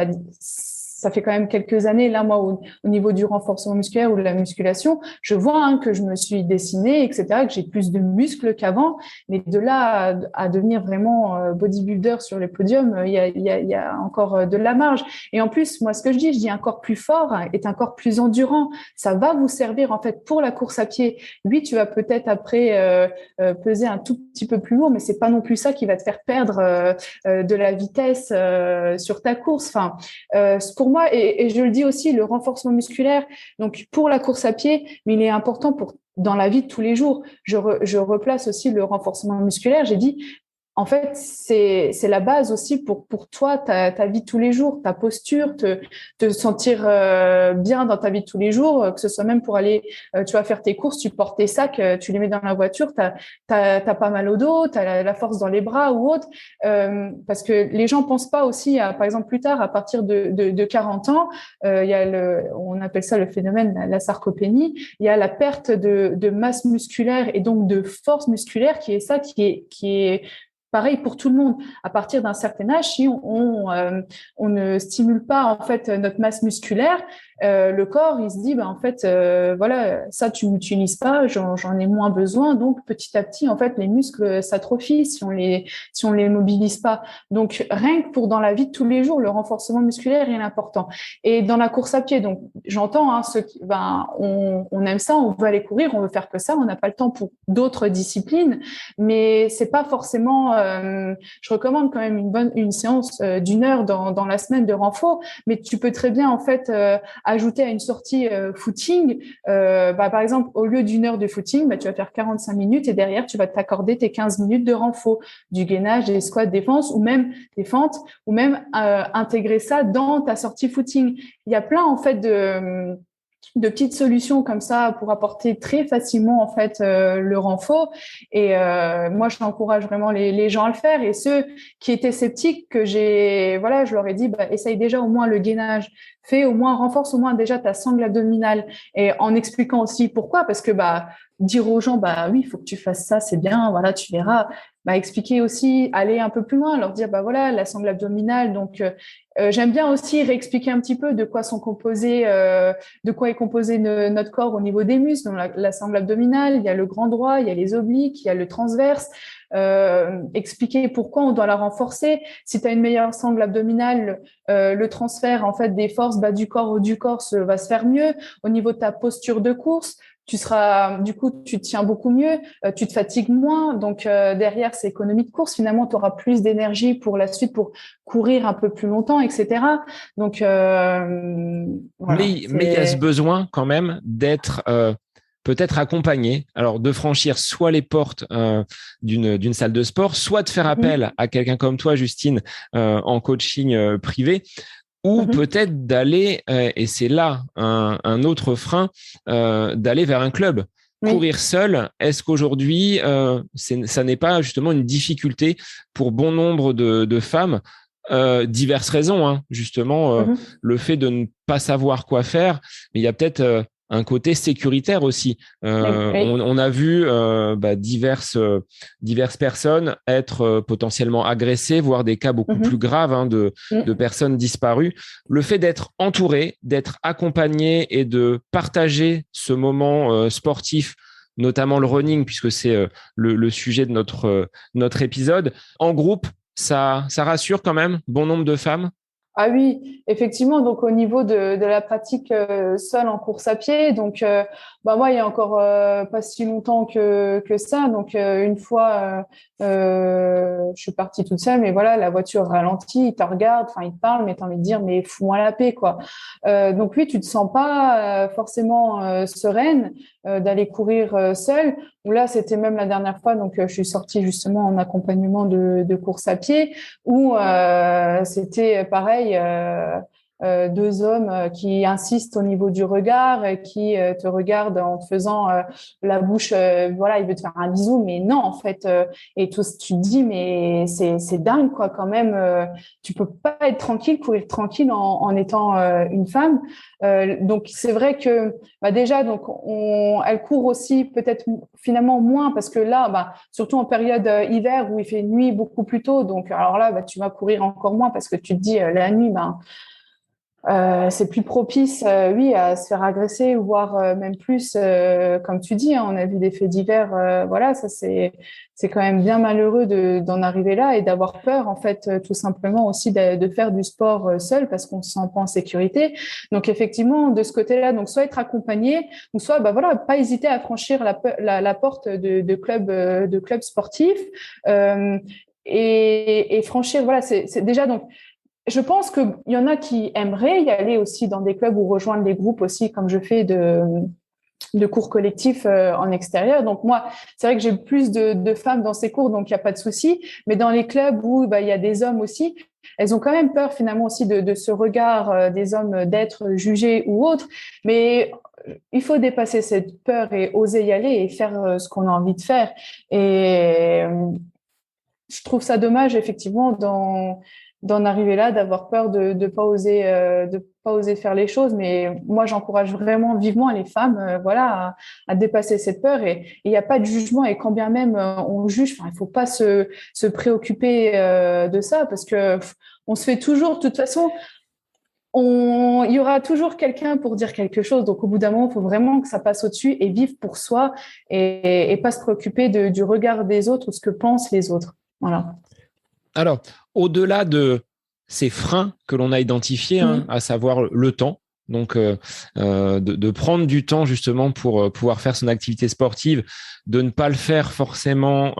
ça fait quand même quelques années, là, moi, au niveau du renforcement musculaire ou de la musculation, je vois que je me suis dessinée, etc., que j'ai plus de muscles qu'avant, mais de là à devenir vraiment bodybuilder sur les podiums, il y a encore de la marge. Et en plus, moi, ce que je dis un corps plus fort est un corps plus endurant. Ça va vous servir, en fait, pour la course à pied. Oui, tu vas peut-être après peser un tout petit peu plus lourd, mais c'est pas non plus ça qui va te faire perdre de la vitesse sur ta course. Enfin, pour moi, et je le dis aussi, le renforcement musculaire, donc pour la course à pied, mais il est important dans la vie de tous les jours. Je replace aussi le renforcement musculaire. J'ai dit, en fait, c'est la base aussi pour toi, ta vie de tous les jours, ta posture, te sentir bien dans ta vie de tous les jours, que ce soit même pour aller, tu vas faire tes courses, tu portes tes sacs, tu les mets dans la voiture, t'as pas mal au dos, t'as la force dans les bras ou autre, parce que les gens pensent pas aussi par exemple plus tard, à partir de 40 ans, il y a on appelle ça le phénomène la sarcopénie, il y a la perte de masse musculaire et donc de force musculaire qui est pareil pour tout le monde. À partir d'un certain âge, si on ne stimule pas en fait notre masse musculaire, le corps il se dit en fait ça tu n'utilises pas, j'en ai moins besoin, donc petit à petit en fait les muscles s'atrophient si on les mobilise pas. Donc rien que pour dans la vie de tous les jours, le renforcement musculaire est important. Et dans la course à pied, donc j'entends ceux qui on aime ça, on veut aller courir, on veut faire que ça, on n'a pas le temps pour d'autres disciplines, mais c'est pas forcément je recommande quand même une séance d'une heure dans la semaine de renfort, mais tu peux très bien en fait ajouter à une sortie footing, par exemple, au lieu d'une heure de footing, tu vas faire 45 minutes et derrière, tu vas t'accorder tes 15 minutes de renfort, du gainage, des squats, des fentes ou même des fentes, ou même intégrer ça dans ta sortie footing. Il y a plein, en fait, de petites solutions comme ça pour apporter très facilement en fait le renfort, et moi j'encourage vraiment les gens à le faire. Et ceux qui étaient sceptiques, je leur ai dit essaye déjà au moins le gainage, renforce au moins déjà ta sangle abdominale, et en expliquant aussi pourquoi, parce que dire aux gens oui, il faut que tu fasses ça, c'est bien, voilà, tu verras. Expliquer aussi, aller un peu plus loin, leur dire la sangle abdominale, donc j'aime bien aussi réexpliquer un petit peu de quoi est composé notre corps au niveau des muscles. Donc la sangle abdominale, il y a le grand droit, il y a les obliques, il y a le transverse. Expliquer pourquoi on doit la renforcer. Si tu as une meilleure sangle abdominale, le transfert en fait des forces bas du corps, haut du corps va se faire mieux. Au niveau de ta posture de course, du coup, tu te tiens beaucoup mieux, tu te fatigues moins. Donc, derrière, c'est économie de course. Finalement, tu auras plus d'énergie pour la suite, pour courir un peu plus longtemps, etc. Donc, voilà. Mais il y a ce besoin quand même d'être peut-être accompagné, alors de franchir soit les portes d'une salle de sport, soit de faire appel à quelqu'un comme toi, Justine, en coaching privé, ou peut-être d'aller, et c'est là un autre frein, d'aller vers un club. Oui. Courir seul, est-ce qu'aujourd'hui, ça n'est pas justement une difficulté pour bon nombre de femmes, diverses raisons, hein, justement, le fait de ne pas savoir quoi faire, mais il y a peut-être un côté sécuritaire aussi. Oui. On a vu diverses personnes être potentiellement agressées, voire des cas beaucoup plus graves, hein, de personnes disparues. Le fait d'être entouré, d'être accompagné et de partager ce moment sportif, notamment le running, puisque c'est le sujet de notre épisode, en groupe, ça rassure quand même bon nombre de femmes. Ah oui, effectivement. Donc au niveau de la pratique seule en course à pied, donc moi il y a encore pas si longtemps que ça. Donc une fois, je suis partie toute seule, mais voilà, la voiture ralentit, il te regarde, enfin il te parle, mais t'as envie de dire mais fous-moi la paix quoi. Donc oui, tu te sens pas forcément sereine d'aller courir seule. Ou là, c'était même la dernière fois, donc je suis sortie justement en accompagnement de course à pied, où c'était pareil, deux hommes qui insistent au niveau du regard, qui te regardent en te faisant la bouche, voilà, il veut te faire un bisou, mais non, en fait, et tout, tu te dis, mais c'est dingue, quoi, quand même, tu peux pas être tranquille, courir tranquille en étant une femme. Donc, c'est vrai que, déjà, donc, elle court aussi peut-être finalement moins, parce que là, surtout en période hiver où il fait nuit beaucoup plus tôt, donc, alors là, tu vas courir encore moins parce que tu te dis, la nuit, c'est plus propice, oui, à se faire agresser, voire même plus, comme tu dis, hein, on a vu des faits divers, voilà, ça c'est quand même bien malheureux d'en arriver là et d'avoir peur, en fait, tout simplement aussi de faire du sport seul parce qu'on se sent pas en sécurité. Donc effectivement, de ce côté-là, donc soit être accompagné, ou soit voilà, pas hésiter à franchir la porte de clubs sportifs, et franchir, voilà, c'est déjà donc. Je pense qu'il y en a qui aimeraient y aller aussi dans des clubs ou rejoindre des groupes aussi, comme je fais de cours collectifs en extérieur. Donc moi, c'est vrai que j'ai plus de femmes dans ces cours, donc il n'y a pas de souci. Mais dans les clubs où il y a des hommes aussi, elles ont quand même peur finalement aussi de ce regard des hommes d'être jugés ou autres. Mais il faut dépasser cette peur et oser y aller et faire ce qu'on a envie de faire. Et je trouve ça dommage effectivement d'en arriver là, d'avoir peur de pas oser faire les choses. Mais moi, j'encourage vraiment vivement les femmes, voilà, à dépasser cette peur. Et il n'y a pas de jugement. Et quand bien même on juge, il faut pas se préoccuper de ça parce que on se fait toujours, de toute façon. Il y aura toujours quelqu'un pour dire quelque chose. Donc, au bout d'un moment, il faut vraiment que ça passe au-dessus et vivre pour soi et pas se préoccuper du regard des autres ou ce que pensent les autres. Voilà. Alors, au-delà de ces freins que l'on a identifiés, à savoir le temps, donc de prendre du temps justement pour pouvoir faire son activité sportive, de ne pas le faire forcément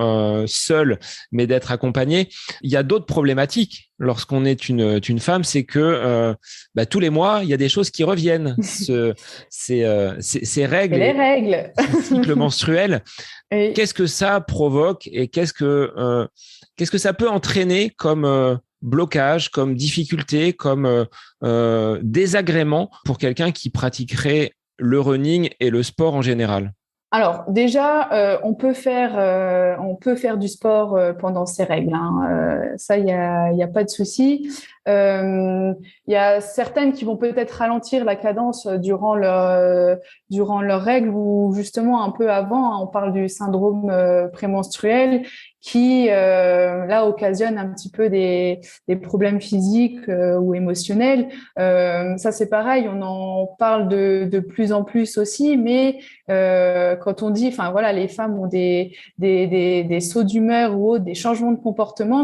seul, mais d'être accompagné. Il y a d'autres problématiques lorsqu'on est une femme, c'est que tous les mois, il y a des choses qui reviennent. Ces règles, les règles, ce cycle menstruel. Oui. Qu'est-ce que ça provoque et qu'est-ce que ça peut entraîner comme blocage, comme difficulté, comme désagrément pour quelqu'un qui pratiquerait le running et le sport en général? Alors déjà, on peut faire du sport pendant ces règles. Ça, il y a pas de souci. Il y a certaines qui vont peut-être ralentir la cadence durant leurs règles ou justement un peu avant. On parle du syndrome prémenstruel qui là occasionnent un petit peu des problèmes physiques ou émotionnels. Ça c'est pareil, on en parle de plus en plus aussi, mais quand on dit, enfin voilà, les femmes ont des sauts d'humeur ou autres, des changements de comportement,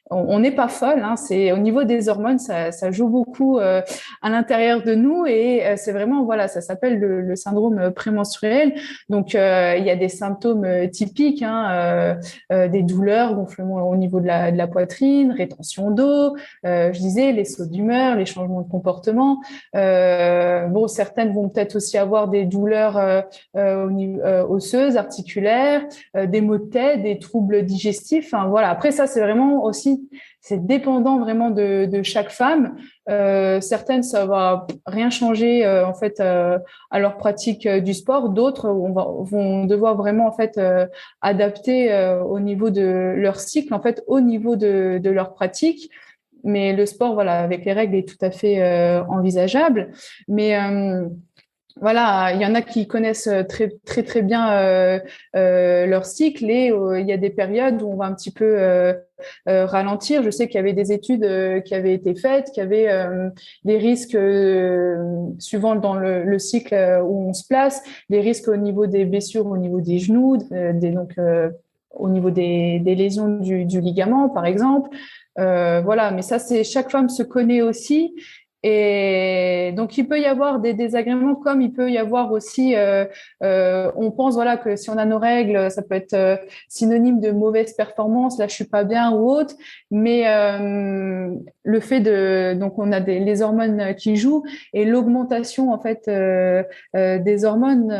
on n'est pas folle, hein, c'est au niveau des hormones, ça joue beaucoup à l'intérieur de nous et c'est vraiment voilà, ça s'appelle le syndrome prémenstruel. Donc il y a des symptômes typiques, hein, des douleurs, gonflement au niveau de la poitrine, rétention d'eau, je disais les sauts d'humeur, les changements de comportement. Bon, certaines vont peut-être aussi avoir des douleurs au niveau, osseuses, articulaires, des maux de tête, des troubles digestifs. Enfin, voilà. Après, ça, c'est vraiment aussi, c'est dépendant vraiment de chaque femme. Certaines, ça va rien changer en fait à leur pratique du sport. D'autres vont devoir vraiment en fait adapter au niveau de leur cycle, en fait, au niveau de leur pratique. Mais le sport, voilà, avec les règles, est tout à fait envisageable. Mais voilà, il y en a qui connaissent très très très bien leur cycle et il y a des périodes où on va un petit peu ralentir. Je sais qu'il y avait des études qui avaient été faites, qui avaient des risques suivant dans le cycle où on se place, des risques au niveau des blessures, au niveau des genoux, au niveau des lésions du ligament, par exemple. Voilà, mais ça, c'est chaque femme se connaît aussi. Et donc, il peut y avoir des désagréments, comme il peut y avoir aussi, on pense voilà que si on a nos règles, ça peut être synonyme de mauvaise performance, là je suis pas bien ou autre. Mais le fait donc on a les hormones qui jouent et l'augmentation en fait des hormones,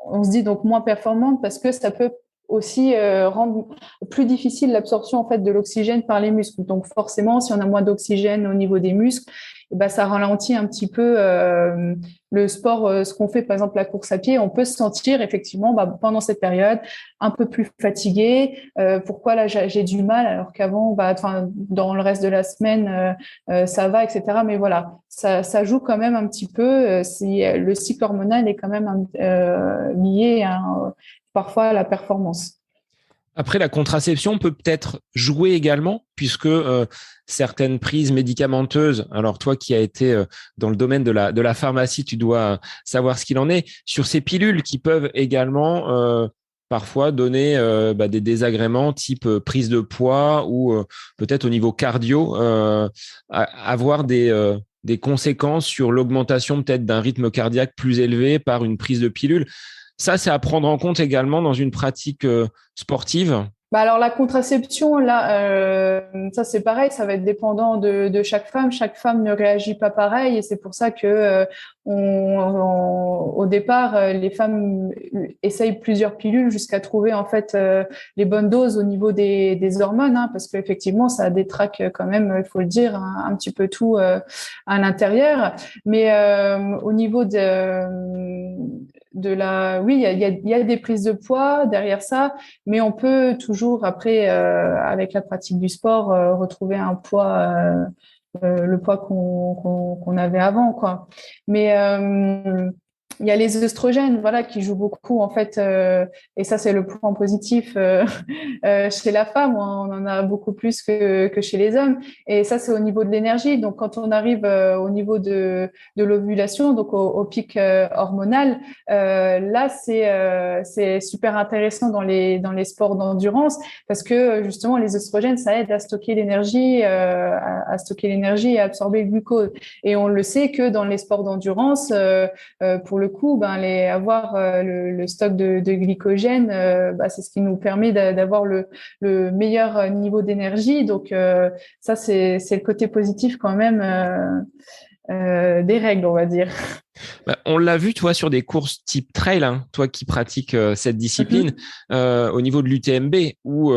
on se dit donc moins performante parce que ça peut aussi rendre plus difficile l'absorption en fait de l'oxygène par les muscles. Donc forcément, si on a moins d'oxygène au niveau des muscles, ben, ça ralentit un petit peu le sport, ce qu'on fait, par exemple la course à pied. On peut se sentir effectivement pendant cette période un peu plus fatigué. Pourquoi là j'ai du mal alors qu'avant, dans le reste de la semaine, ça va, etc. Mais voilà, ça joue quand même un petit peu. Si le cycle hormonal est quand même lié parfois à la performance. Après, la contraception peut peut-être jouer également, puisque certaines prises médicamenteuses, alors toi qui as été dans le domaine de la pharmacie, tu dois savoir ce qu'il en est, sur ces pilules qui peuvent également parfois donner des désagréments type prise de poids ou peut-être au niveau cardio, avoir des conséquences sur l'augmentation peut-être d'un rythme cardiaque plus élevé par une prise de pilule. Ça, c'est à prendre en compte également dans une pratique sportive. Alors la contraception, là, ça c'est pareil, ça va être dépendant de chaque femme. Chaque femme ne réagit pas pareil et c'est pour ça que au départ, les femmes essayent plusieurs pilules jusqu'à trouver en fait les bonnes doses au niveau des hormones, hein, parce qu'effectivement ça détraque quand même, il faut le dire, un petit peu tout à l'intérieur. Mais au niveau oui, il y a des prises de poids derrière ça, mais on peut toujours après, avec la pratique du sport, retrouver un poids, le poids qu'on avait avant, quoi. Mais il y a les œstrogènes, voilà, qui jouent beaucoup en fait, et ça c'est le point positif chez la femme, on en a beaucoup plus que chez les hommes, et ça c'est au niveau de l'énergie. Donc quand on arrive au niveau de l'ovulation, donc au pic hormonal, là c'est super intéressant dans les sports d'endurance parce que justement les œstrogènes ça aide à stocker l'énergie, à stocker l'énergie et à absorber le glucose. Et on le sait que dans les sports d'endurance, pour le coup, avoir le stock de glycogène, c'est ce qui nous permet d'avoir le meilleur niveau d'énergie. Donc ça, c'est le côté positif quand même des règles, on va dire. On l'a vu, toi, sur des courses type trail, hein, toi qui pratiques cette discipline, au niveau de l'UTMB, où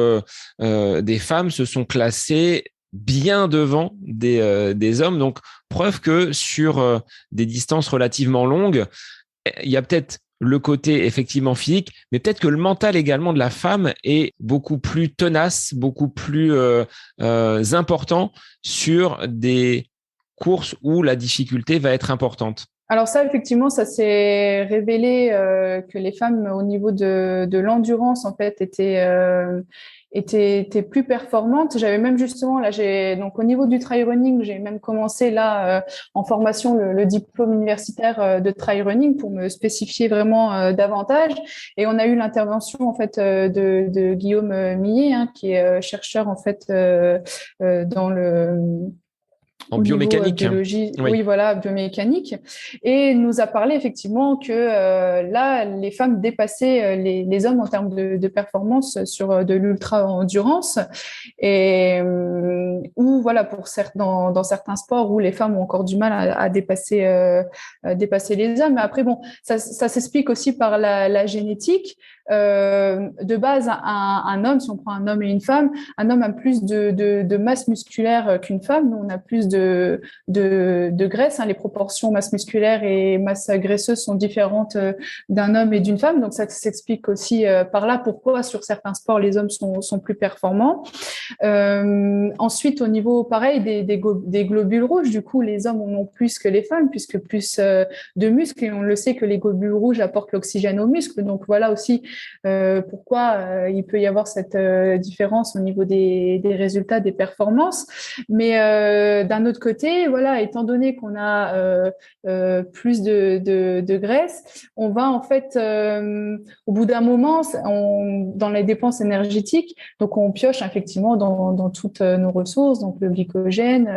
des femmes se sont classées bien devant des hommes. Donc, preuve que sur des distances relativement longues, il y a peut-être le côté effectivement physique, mais peut-être que le mental également de la femme est beaucoup plus tenace, beaucoup plus important sur des courses où la difficulté va être importante. Alors ça, effectivement, ça s'est révélé que les femmes au niveau de l'endurance, en fait, étaient plus performantes. J'avais même justement là, donc au niveau du trail running, j'ai même commencé là en formation le diplôme universitaire de trail running pour me spécifier vraiment davantage. Et on a eu l'intervention en fait de Guillaume Millet, hein, qui est chercheur en fait dans le en au biomécanique. niveau biologie, oui, voilà, biomécanique, et nous a parlé effectivement que là, les femmes dépassaient les hommes en termes de performance sur de l'ultra-endurance, et où voilà, dans certains sports où les femmes ont encore du mal à dépasser les hommes. Mais après, bon, ça s'explique aussi par la génétique. De base, un homme, si on prend un homme et une femme, un homme a plus de masse musculaire qu'une femme. Nous, on a plus de graisse. Hein. Les proportions masse musculaire et masse graisseuse sont différentes d'un homme et d'une femme. Donc, ça s'explique aussi par là pourquoi sur certains sports, les hommes sont plus performants. Ensuite, au niveau, pareil, des globules rouges, du coup, les hommes en ont plus que les femmes, puisque plus de muscles. Et on le sait que les globules rouges apportent l'oxygène aux muscles. Donc, voilà aussi pourquoi il peut y avoir cette différence au niveau des résultats, des performances. Mais d'un autre côté, voilà, étant donné qu'on a plus de graisse, on va en fait, au bout d'un moment, dans les dépenses énergétiques, donc on pioche effectivement dans toutes nos ressources, donc le glycogène,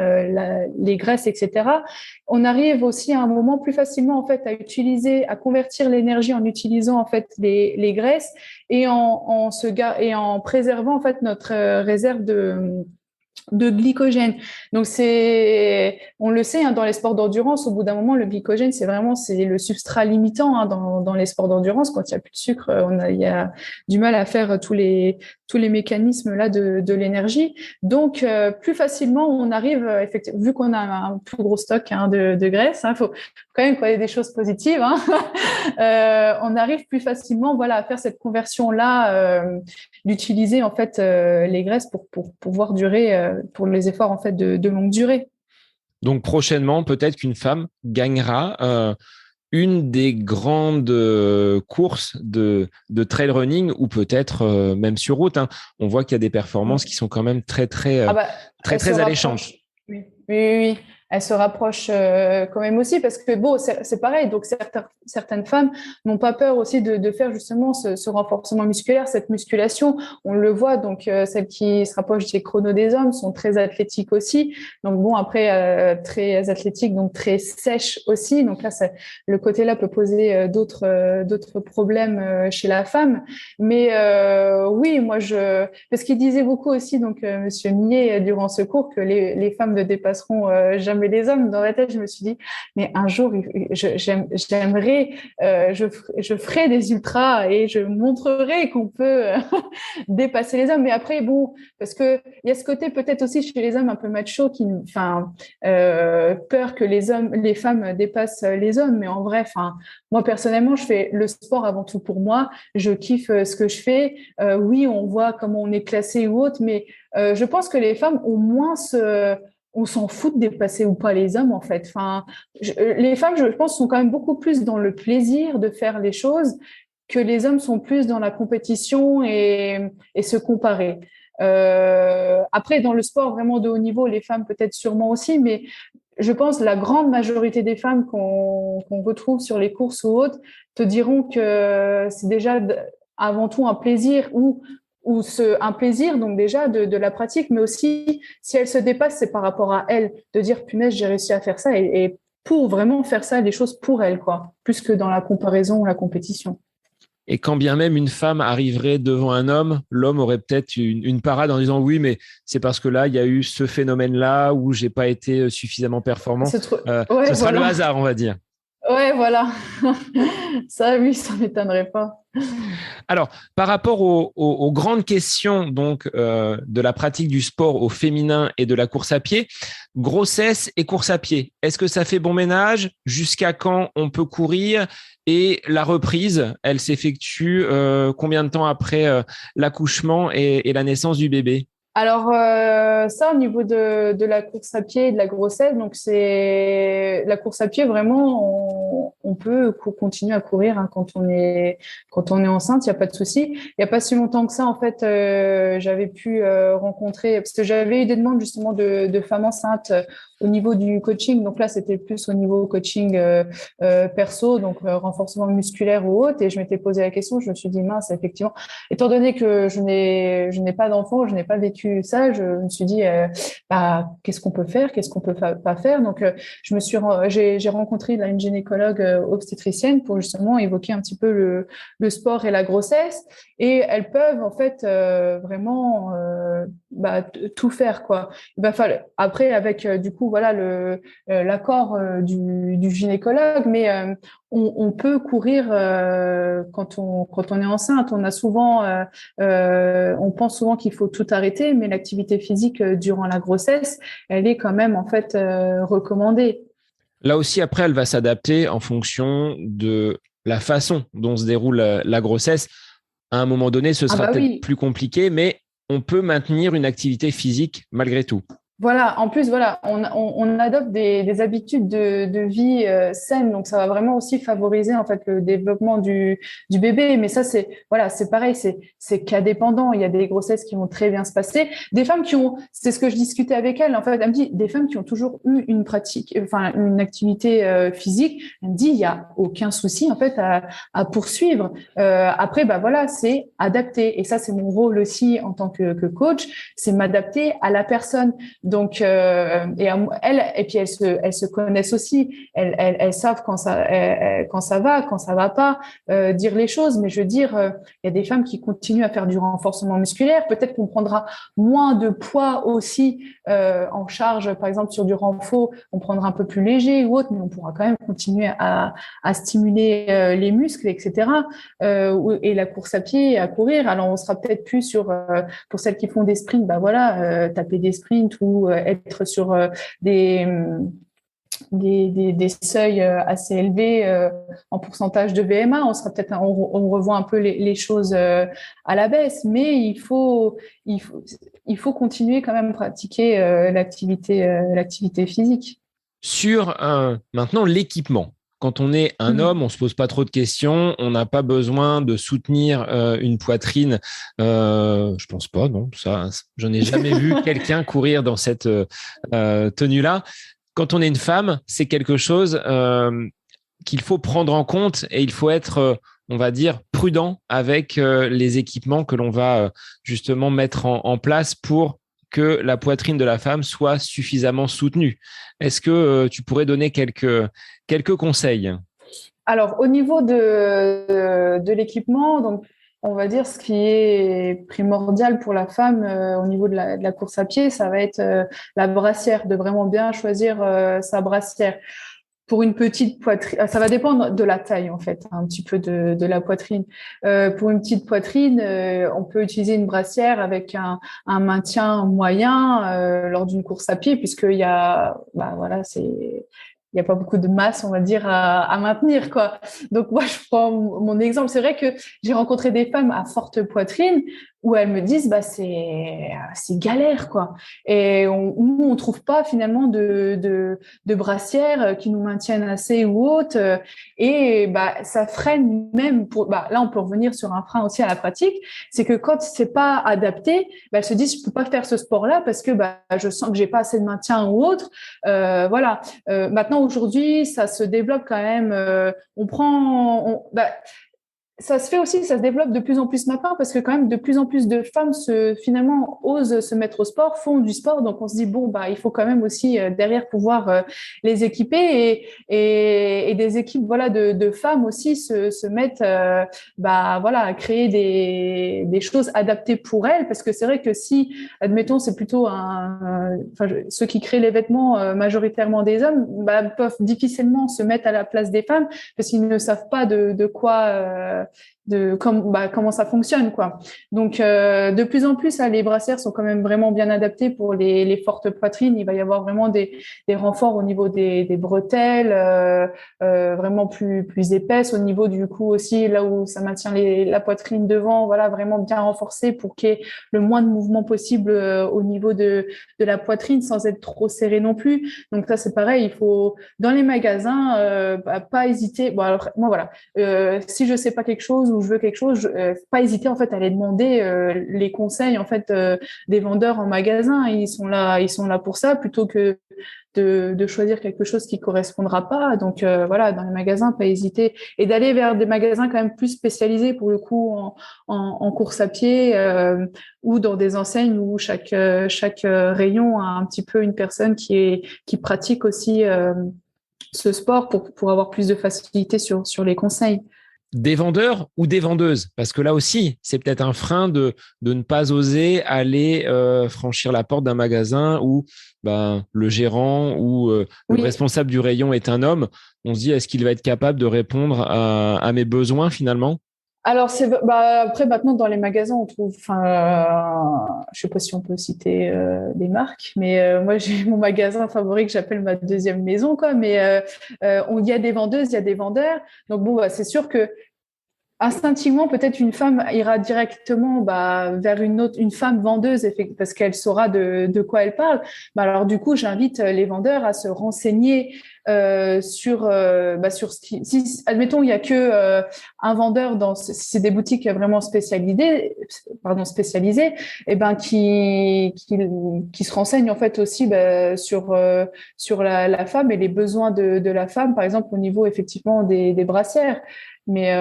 les graisses, etc. On arrive aussi à un moment plus facilement en fait à convertir l'énergie en utilisant en fait les graisses et en préservant en fait notre réserve de glycogène. Donc on le sait, hein, dans les sports d'endurance, au bout d'un moment, le glycogène, c'est le substrat limitant, hein, dans les sports d'endurance. Quand il n'y a plus de sucre, il y a du mal à faire tous les mécanismes là de l'énergie. Donc, plus facilement, on arrive, effectivement, vu qu'on a un plus gros stock, hein, de graisse, hein, faut quand même qu'il y ait des choses positives, hein, on arrive plus facilement, voilà, à faire cette conversion là, d'utiliser en fait les graisses pour pouvoir durer, pour les efforts en fait de longue durée. Donc prochainement, peut-être qu'une femme gagnera une des grandes courses de trail running, ou peut-être même sur route. Hein. On voit qu'il y a des performances qui sont quand même très alléchantes. Oui, oui, oui. Elle se rapproche quand même aussi, parce que bon, c'est pareil. Donc certaines femmes n'ont pas peur aussi de faire justement ce renforcement musculaire, cette musculation. On le voit. Donc celles qui se rapprochent des chronos des hommes sont très athlétiques aussi. Donc bon, après très athlétiques, donc très sèches aussi. Donc là, le côté là peut poser d'autres problèmes chez la femme. Mais oui, moi parce qu'il disait beaucoup aussi, donc Monsieur Millet durant ce cours, que les femmes ne dépasseront jamais les hommes. Dans la tête, je me suis dit, mais un jour, j'aimerais, je ferai des ultras et je montrerai qu'on peut dépasser les hommes. Mais après, bon, parce que il y a ce côté peut-être aussi chez les hommes un peu macho peur que les femmes dépassent les hommes. Mais en vrai, moi personnellement, je fais le sport avant tout pour moi. Je kiffe ce que je fais. Oui, on voit comment on est classé ou autre, mais je pense que les femmes ont moins on s'en fout de dépasser ou pas les hommes, en fait. Les femmes, je pense, sont quand même beaucoup plus dans le plaisir de faire les choses, que les hommes sont plus dans la compétition et se comparer. Après, dans le sport vraiment de haut niveau, les femmes peut-être sûrement aussi, mais je pense la grande majorité des femmes qu'on retrouve sur les courses ou autres te diront que c'est déjà avant tout un plaisir un plaisir, donc déjà de la pratique, mais aussi si elle se dépasse, c'est par rapport à elle, de dire punaise, j'ai réussi à faire ça, et pour vraiment faire ça, les choses pour elle, quoi, plus que dans la comparaison ou la compétition. Et quand bien même une femme arriverait devant un homme, l'homme aurait peut-être une parade en disant oui, mais c'est parce que là, il y a eu ce phénomène-là où j'ai pas été suffisamment performant. Ce sera le hasard, on va dire. Ouais, voilà. Ça, oui, ça m'étonnerait pas. Alors, par rapport aux grandes questions donc de la pratique du sport au féminin et de la course à pied, grossesse et course à pied, est-ce que ça fait bon ménage? Jusqu'à quand on peut courir? Et la reprise, elle s'effectue combien de temps après l'accouchement et la naissance du bébé? Alors ça, au niveau de la course à pied et de la grossesse, donc c'est la course à pied vraiment. on peut continuer à courir hein, quand on est enceinte, il y a pas de souci. Il y a pas si longtemps que ça en fait, j'avais pu rencontrer parce que j'avais eu des demandes justement de femmes enceintes au niveau du coaching. Donc là, c'était plus au niveau coaching perso, donc renforcement musculaire ou autre. Et je m'étais posé la question, je me suis dit mince, effectivement, étant donné que je n'ai pas d'enfant, je n'ai pas vécu ça, je me suis dit bah, qu'est-ce qu'on peut faire, qu'est-ce qu'on peut pas faire. Donc j'ai rencontré là une gynécologue obstétricienne pour justement évoquer un petit peu le sport et la grossesse. Et elles peuvent en fait vraiment bah, tout faire quoi. Il va falloir après avec du coup voilà l'accord du gynécologue, mais on peut courir quand on est enceinte. On a souvent on pense souvent qu'il faut tout arrêter, mais l'activité physique durant la grossesse, elle est quand même en fait recommandée. Là aussi, après, elle va s'adapter en fonction de la façon dont se déroule la grossesse. À un moment donné, ce sera peut-être Oui. plus compliqué, mais on peut maintenir une activité physique malgré tout. Voilà, en plus, voilà, on adopte des habitudes de vie saines, donc ça va vraiment aussi favoriser en fait le développement du bébé. Mais ça, c'est pareil, c'est cas dépendant. Il y a des grossesses qui vont très bien se passer, des femmes c'est ce que je discutais avec elle. En fait, elle me dit des femmes qui ont toujours eu une pratique, enfin une activité physique. Elle me dit il y a aucun souci en fait à poursuivre. Après, bah voilà, c'est adapter. Et ça, c'est mon rôle aussi en tant que coach, c'est m'adapter à la personne. Donc, et puis elles se connaissent aussi. Elles savent quand ça va, quand ça va pas. Dire les choses. Mais je veux dire, il y a des femmes qui continuent à faire du renforcement musculaire. Peut-être qu'on prendra moins de poids aussi en charge, par exemple sur du renfort, on prendra un peu plus léger ou autre, mais on pourra quand même continuer à stimuler les muscles, etc. Et la course à pied, à courir. Alors, on sera peut-être plus sur pour celles qui font des sprints, bah voilà, taper des sprints ou être sur des seuils assez élevés en pourcentage de BMA. On revoit un peu les choses à la baisse, mais il faut continuer quand même à pratiquer l'activité physique. Sur maintenant l'équipement. Quand on est un homme, on se pose pas trop de questions. On n'a pas besoin de soutenir une poitrine. Je pense pas, non. Ça, j'en ai jamais vu quelqu'un courir dans cette tenue-là. Quand on est une femme, c'est quelque chose qu'il faut prendre en compte et il faut être, on va dire, prudent avec les équipements que l'on va justement mettre en place pour que la poitrine de la femme soit suffisamment soutenue. Est-ce que tu pourrais donner quelques conseils? Alors, au niveau de l'équipement, donc on va dire ce qui est primordial pour la femme au niveau de la course à pied, ça va être la brassière, de vraiment bien choisir sa brassière. Pour une petite poitrine, ça va dépendre de la taille en fait, un petit peu de la poitrine. Pour une petite poitrine, on peut utiliser une brassière avec un maintien moyen lors d'une course à pied, puisqu'il y a, bah voilà, il y a pas beaucoup de masse, on va dire, à maintenir, quoi. Donc, moi, je prends mon exemple. C'est vrai que j'ai rencontré des femmes à forte poitrine où elles me disent, bah, c'est galère, quoi. Et nous, on trouve pas, finalement, de brassières qui nous maintiennent assez ou hautes. Et, bah, ça freine même bah, là, on peut revenir sur un frein aussi à la pratique. C'est que quand c'est pas adapté, bah, elles se disent, je peux pas faire ce sport-là parce que, bah, je sens que j'ai pas assez de maintien ou autre. Voilà. Maintenant, aujourd'hui, ça se développe quand même. Ça se fait aussi, ça se développe de plus en plus maintenant parce que quand même de plus en plus de femmes finalement osent se mettre au sport, font du sport. Donc on se dit bon bah il faut quand même aussi derrière pouvoir les équiper et des équipes voilà de femmes aussi se mettent bah voilà à créer des choses adaptées pour elles parce que c'est vrai que si admettons c'est plutôt ceux qui créent les vêtements majoritairement des hommes bah peuvent difficilement se mettre à la place des femmes parce qu'ils ne savent pas de quoi comment ça fonctionne, quoi. Donc, de plus en plus, les brassières sont quand même vraiment bien adaptées pour les fortes poitrines. Il va y avoir vraiment des renforts au niveau des bretelles, vraiment plus épaisses, au niveau du cou aussi, là où ça maintient la poitrine devant, voilà, vraiment bien renforcée pour qu'il y ait le moins de mouvement possible au niveau de la poitrine sans être trop serré non plus. Donc ça, c'est pareil, il faut, dans les magasins, pas hésiter. Bon, alors, moi, voilà, si je sais pas quelque chose ou je veux quelque chose, pas hésiter en fait à aller demander les conseils en fait des vendeurs en magasin. Ils sont là pour ça plutôt que de choisir quelque chose qui correspondra pas. Donc voilà, dans les magasins, pas hésiter et d'aller vers des magasins quand même plus spécialisés pour le coup en course à pied ou dans des enseignes où chaque rayon a un petit peu une personne qui pratique aussi ce sport pour avoir plus de facilité sur les conseils. Des vendeurs ou des vendeuses? Parce que là aussi, c'est peut-être un frein de ne pas oser aller franchir la porte d'un magasin où le gérant ou le Oui. responsable du rayon est un homme. On se dit, est-ce qu'il va être capable de répondre à mes besoins finalement? Alors après maintenant dans les magasins on trouve je sais pas si on peut citer des marques mais moi j'ai mon magasin favori que j'appelle ma deuxième maison quoi mais il y a des vendeuses, il y a des vendeurs donc bon c'est sûr que instinctivement, peut-être une femme ira directement vers une femme vendeuse parce qu'elle saura de quoi elle parle. Alors du coup, j'invite les vendeurs à se renseigner sur ce qui. Si admettons il y a que un vendeur si c'est des boutiques vraiment spécialisées, et qui se renseigne en fait aussi sur la femme et les besoins de la femme, par exemple au niveau effectivement des brassières. Mais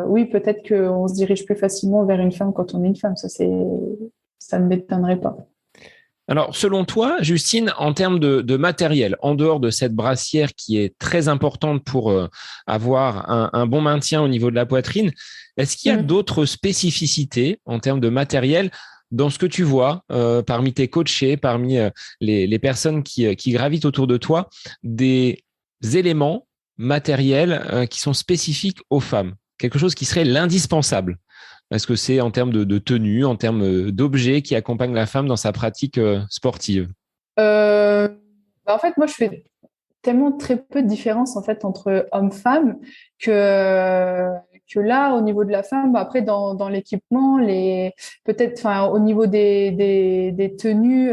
oui, peut-être qu'on se dirige plus facilement vers une femme quand on est une femme. Ça ne m'étonnerait pas. Alors, selon toi, Justine, en termes de matériel, en dehors de cette brassière qui est très importante pour avoir un bon maintien au niveau de la poitrine, est-ce qu'il y a d'autres spécificités en termes de matériel dans ce que tu vois parmi tes coachés, parmi les personnes qui gravitent autour de toi, des éléments matériels qui sont spécifiques aux femmes? Quelque chose qui serait l'indispensable? Est-ce que c'est en termes de tenue, en termes d'objets qui accompagnent la femme dans sa pratique sportive? En fait, moi, je fais tellement très peu de différence en fait entre hommes-femmes que là, au niveau de la femme, après dans l'équipement, peut-être, au niveau des tenues,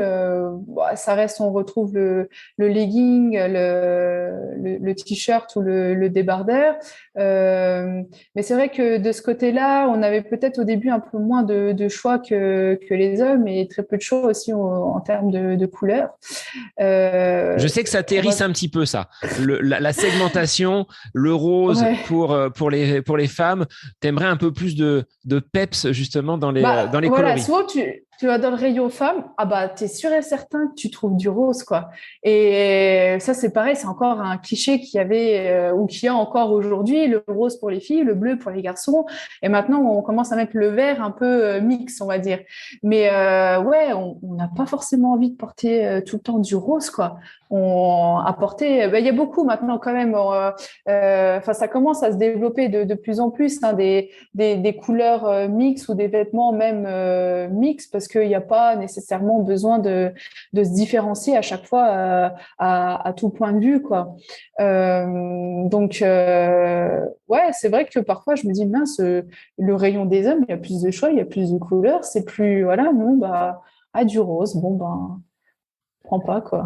ça reste, on retrouve le legging, le t-shirt ou le débardeur. Mais c'est vrai que de ce côté-là, on avait peut-être au début un peu moins de choix que les hommes et très peu de choix aussi en termes de couleurs. Je sais que ça t'hérisse un petit peu ça. La segmentation, le rose pour les femmes. T'aimerais un peu plus de peps justement dans les voilà, coloris. souvent tu vas dans le rayon femmes, t'es sûr et certain que tu trouves du rose quoi. Et ça c'est pareil, c'est encore un cliché qu'il y avait ou qu'il y a encore aujourd'hui, le rose pour les filles, le bleu pour les garçons. Et maintenant on commence à mettre le vert un peu mix, on va dire. Mais on n'a pas forcément envie de porter tout le temps du rose quoi. Il y a beaucoup maintenant quand même. Ça commence à se développer de plus en plus des couleurs mixtes ou des vêtements même mixtes parce qu'il n'y a pas nécessairement besoin de se différencier à chaque fois à tout point de vue quoi. C'est vrai que parfois je me dis mince, le rayon des hommes il y a plus de choix, il y a plus de couleurs, c'est plus du rose, prends pas quoi.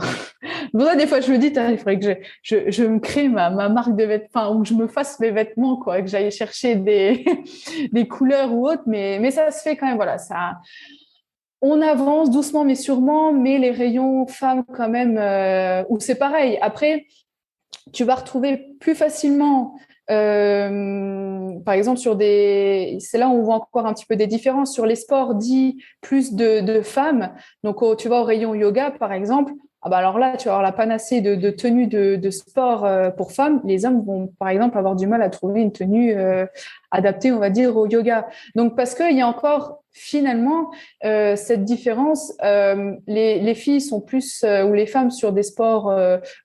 Pour ça, des fois, je me dis, il faudrait que je me crée ma marque de vêtements, ou que je me fasse mes vêtements, quoi, que j'aille chercher des couleurs ou autres, mais ça se fait quand même, voilà, ça. On avance doucement mais sûrement, mais les rayons femmes quand même, où c'est pareil. Après, tu vas retrouver plus facilement. Par exemple, c'est là où on voit encore un petit peu des différences sur les sports dits plus de femmes. Donc, tu vas au rayon yoga, par exemple. Alors là, tu vas avoir la panacée de tenues de sport pour femmes. Les hommes vont, par exemple, avoir du mal à trouver une tenue adaptée, on va dire, au yoga. Donc, parce qu'il y a encore finalement cette différence. Les filles sont plus, ou les femmes sur des sports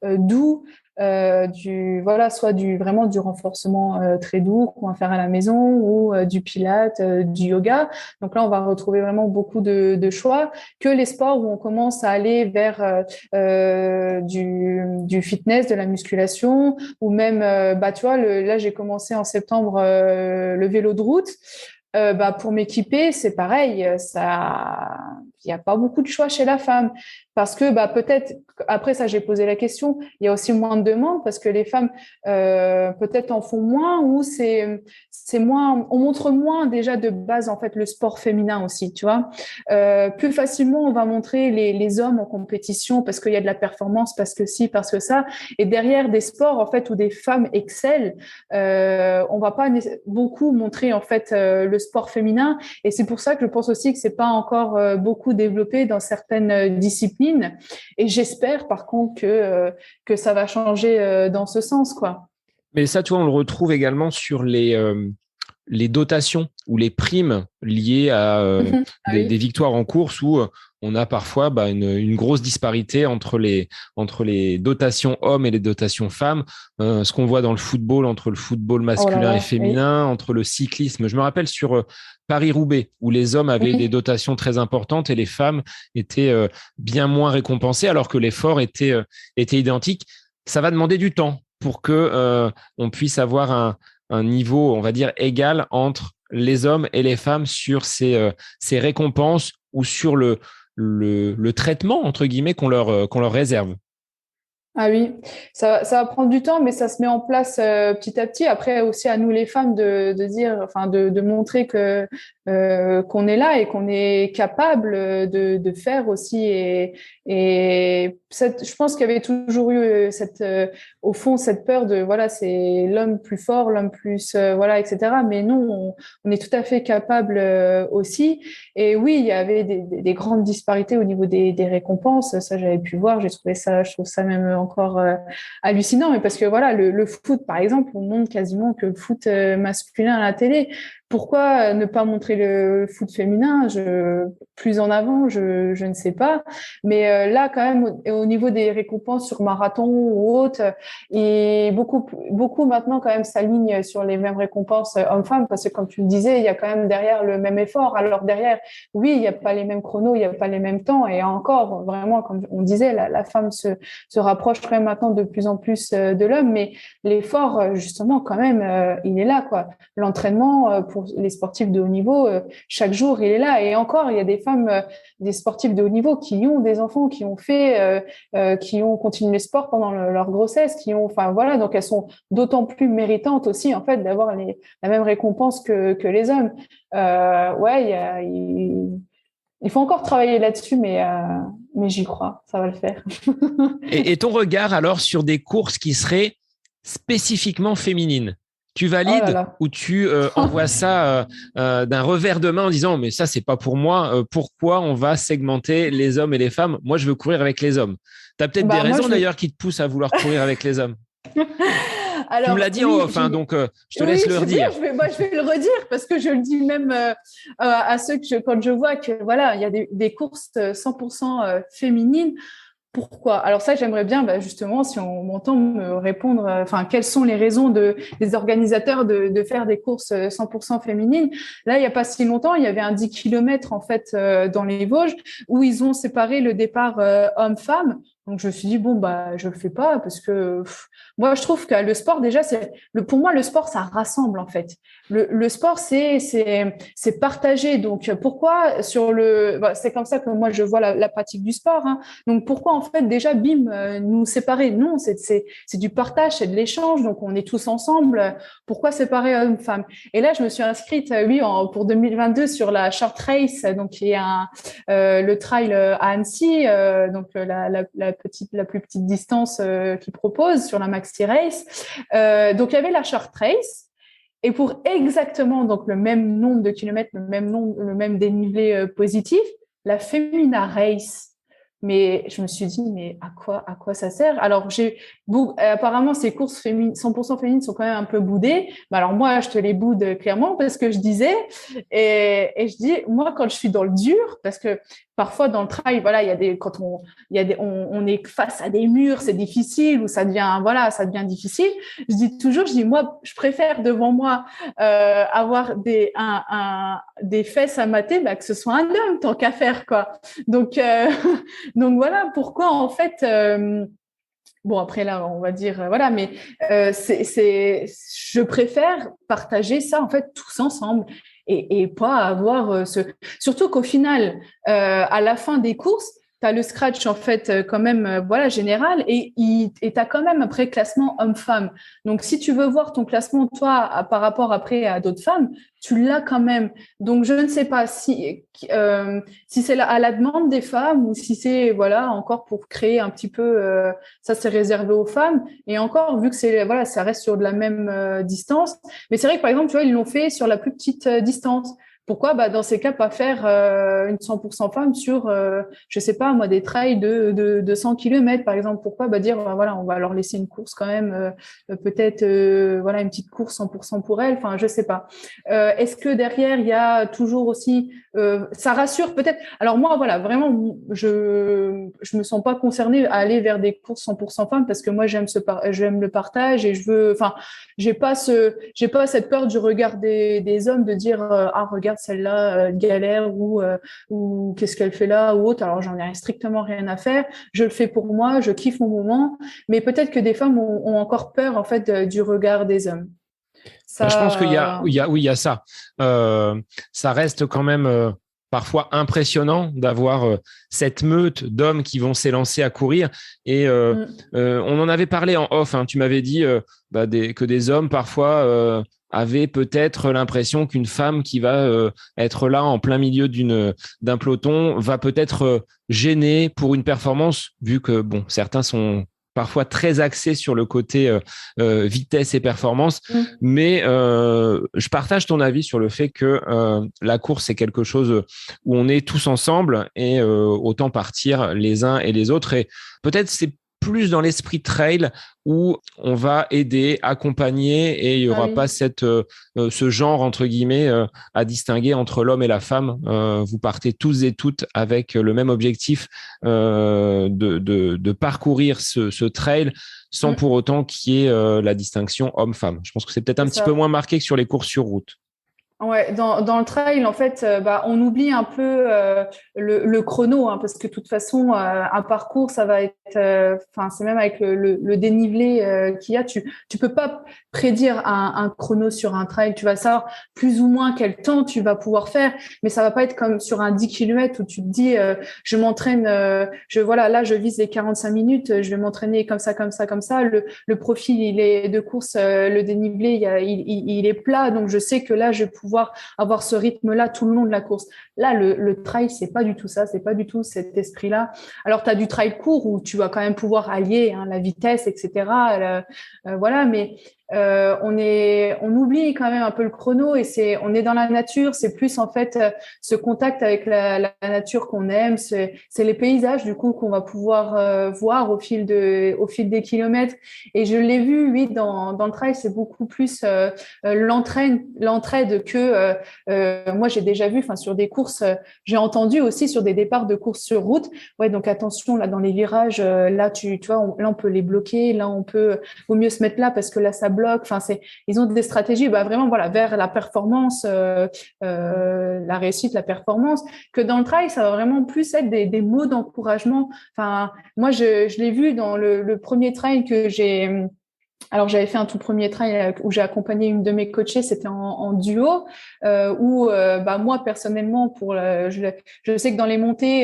doux, soit vraiment du renforcement très doux qu'on va faire à la maison ou du pilates, du yoga. Donc là, on va retrouver vraiment beaucoup de choix que les sports où on commence à aller vers du fitness, de la musculation ou même, tu vois, là, j'ai commencé en septembre le vélo de route. Pour m'équiper, c'est pareil. Il n'y a pas beaucoup de choix chez la femme parce que peut-être après ça, j'ai posé la question. Il y a aussi moins de demandes parce que les femmes peut-être en font moins ou c'est moins. On montre moins déjà de base en fait le sport féminin aussi, tu vois. Plus facilement, on va montrer les hommes en compétition parce qu'il y a de la performance, parce que ci, parce que ça. Et derrière des sports en fait où des femmes excellent, on va pas beaucoup montrer en fait le sport féminin. Et c'est pour ça que je pense aussi que c'est pas encore beaucoup développé dans certaines disciplines. Et j'espère par contre que ça va changer dans ce sens, quoi. Mais ça, tu vois, on le retrouve également sur les dotations ou les primes liées à des victoires en course où on a parfois une grosse disparité entre les dotations hommes et les dotations femmes. Ce qu'on voit dans le football, entre le football masculin et féminin, entre le cyclisme. Je me rappelle sur Paris-Roubaix, où les hommes avaient des dotations très importantes et les femmes étaient bien moins récompensées, alors que l'effort était identique. Ça va demander du temps pour que on puisse avoir un niveau, on va dire, égal entre les hommes et les femmes sur ces récompenses ou sur le traitement, entre guillemets, qu'on leur réserve. Ah oui, ça va prendre du temps, mais ça se met en place petit à petit. Après, aussi à nous les femmes de dire, enfin de montrer que qu'on est là et qu'on est capable de faire aussi. Et je pense qu'il y avait toujours eu au fond cette peur de voilà, c'est l'homme plus fort, l'homme plus voilà, etc. Mais nous, on est tout à fait capable aussi. Et oui, il y avait des grandes disparités au niveau des récompenses. Ça, j'avais pu voir. Je trouve ça même encore hallucinant, mais parce que voilà, le foot, par exemple, on montre quasiment que le foot masculin à la télé. Pourquoi ne pas montrer le foot féminin plus en avant, je ne sais pas. Mais là, quand même, au niveau des récompenses sur marathon ou autre, et beaucoup maintenant quand même s'alignent sur les mêmes récompenses hommes-femmes, parce que comme tu le disais, il y a quand même derrière le même effort. Alors derrière, oui, il n'y a pas les mêmes chronos, il n'y a pas les mêmes temps, et encore, vraiment, comme on disait, la femme se rapproche quand même maintenant de plus en plus de l'homme, mais l'effort, justement, quand même, il est là, quoi. L'entraînement pour les sportifs de haut niveau, chaque jour, il est là. Et encore, il y a des femmes, des sportifs de haut niveau qui ont des enfants, qui ont continué le sport pendant leur grossesse, enfin voilà, donc elles sont d'autant plus méritantes aussi, en fait, d'avoir la même récompense que les hommes. Il faut encore travailler là-dessus, mais j'y crois, ça va le faire. Et ton regard alors sur des courses qui seraient spécifiquement féminines? Tu valides ou tu envoies ça d'un revers de main en disant mais ça c'est pas pour moi, pourquoi on va segmenter les hommes et les femmes? Moi je veux courir avec les hommes. Tu as peut-être des raisons d'ailleurs qui te poussent à vouloir courir avec les hommes. Alors, tu me l'as dit en off, donc je te laisse le redire. Je vais le redire parce que je le dis même à ceux quand je vois que voilà, il y a des courses 100% féminines. Pourquoi? Alors ça, j'aimerais bien, justement, si on m'entend me répondre, quelles sont les raisons des organisateurs de faire des courses 100% féminines? Là, il n'y a pas si longtemps, il y avait un 10 km en fait dans les Vosges où ils ont séparé le départ homme-femme. Donc je me suis dit je le fais pas parce que moi je trouve que le sport déjà pour moi le sport ça rassemble en fait. Le sport c'est partagé. Donc pourquoi c'est comme ça que moi je vois la pratique du sport. Hein. Donc pourquoi en fait déjà nous séparer? Non, c'est du partage, c'est de l'échange. Donc on est tous ensemble. Pourquoi séparer hommes-femmes? Et là je me suis inscrite pour 2022 sur la Short Race, donc qui est le trail à Annecy, donc la plus petite distance qu'ils proposent sur la Maxi Race. Donc, il y avait la Short Race. Et pour exactement donc le même nombre de kilomètres, le même dénivelé positif, la Femina Race. Mais je me suis dit, mais à quoi ça sert? Alors, apparemment, ces courses 100% féminines sont quand même un peu boudées. Mais alors, moi, je te les boude clairement parce que je disais, et je dis, moi, quand je suis dans le dur, parce que parfois dans le trail, voilà, on est face à des murs, c'est difficile ou ça devient difficile. Je dis toujours, moi, je préfère devant moi avoir des fesses à mater, que ce soit un homme tant qu'à faire, quoi. Donc, donc voilà pourquoi en fait. Bon, après là, on va dire voilà, mais je préfère partager ça en fait tous ensemble et pas avoir surtout qu'au final, à la fin des courses, tu as le scratch en fait quand même voilà général et tu as quand même un pré-classement homme-femme. Donc si tu veux voir ton classement toi par rapport après à d'autres femmes, tu l'as quand même. Donc je ne sais pas si c'est à la demande des femmes ou si c'est voilà encore pour créer un petit peu ça c'est réservé aux femmes et encore vu que ça reste sur de la même distance. Mais c'est vrai que par exemple tu vois ils l'ont fait sur la plus petite distance. Pourquoi dans ces cas pas faire une 100% femme sur je sais pas moi des trails de 100 km par exemple. Pourquoi dire voilà on va leur laisser une course quand même peut-être voilà une petite course 100% pour elle. Enfin je sais pas. Est-ce que derrière il y a toujours aussi ça rassure peut-être. Alors moi voilà vraiment je me sens pas concernée à aller vers des courses 100% femmes parce que moi j'aime le partage et je veux j'ai pas cette peur du regard des hommes de dire ah regarde celle-là galère ou qu'est-ce qu'elle fait là ou autre. Alors j'en ai strictement rien à faire. Je le fais pour moi, je kiffe mon moment. Mais peut-être que des femmes ont encore peur en fait du regard des hommes. Ça... Je pense qu'il y a ça. Ça reste quand même parfois impressionnant d'avoir cette meute d'hommes qui vont s'élancer à courir. Et on en avait parlé en off. Hein. Tu m'avais dit que des hommes parfois avaient peut-être l'impression qu'une femme qui va être là en plein milieu d'un peloton va peut-être gêner pour une performance, vu que certains sont parfois très axé sur le côté vitesse et performance. Mais je partage ton avis sur le fait que la course, c'est quelque chose où on est tous ensemble et autant partir les uns et les autres. Et peut-être c'est plus dans l'esprit trail où on va aider, accompagner et il n'y aura pas ce genre, entre guillemets, à distinguer entre l'homme et la femme. Vous partez tous et toutes avec le même objectif de parcourir ce trail sans pour autant qu'il y ait la distinction homme-femme. Je pense que c'est peut-être un petit peu moins marqué que sur les courses sur route. Ouais, dans le trail, en fait, on oublie un peu le chrono, hein, parce que de toute façon, un parcours, ça va être, c'est même avec le dénivelé qu'il y a, tu peux pas prédire un chrono sur un trail. Tu vas savoir plus ou moins quel temps tu vas pouvoir faire, mais ça va pas être comme sur un 10 km où tu te dis, je m'entraîne, là, je vise les 45 minutes, je vais m'entraîner comme ça, comme ça, comme ça. Le profil, il est de course, le dénivelé, il est plat, donc je sais que là, je vais pouvoir avoir ce rythme-là tout le long de la course. Là, le trail, c'est pas du tout ça, c'est pas du tout cet esprit-là. Alors, tu as du trail court où tu vas quand même pouvoir allier la vitesse, etc. Voilà, mais on oublie quand même un peu le chrono et on est dans la nature, c'est plus en fait ce contact avec la nature qu'on aime, c'est les paysages du coup qu'on va pouvoir voir au fil des kilomètres. Et je l'ai vu, oui, dans le trail, c'est beaucoup plus l'entraide que moi j'ai déjà vu, sur des courses, j'ai entendu aussi sur des départs de courses sur route. Ouais, donc attention là dans les virages, là tu vois, là on peut les bloquer, là vaut mieux se mettre là parce que là ça bloque. Ils ont des stratégies vraiment vers la performance, la réussite, la performance, que dans le trail, ça va vraiment plus être des mots d'encouragement. Moi, je l'ai vu dans le premier trail que j'ai. Alors, j'avais fait un tout premier trail où j'ai accompagné une de mes coachées, c'était en duo, où moi, personnellement, je sais que dans les montées,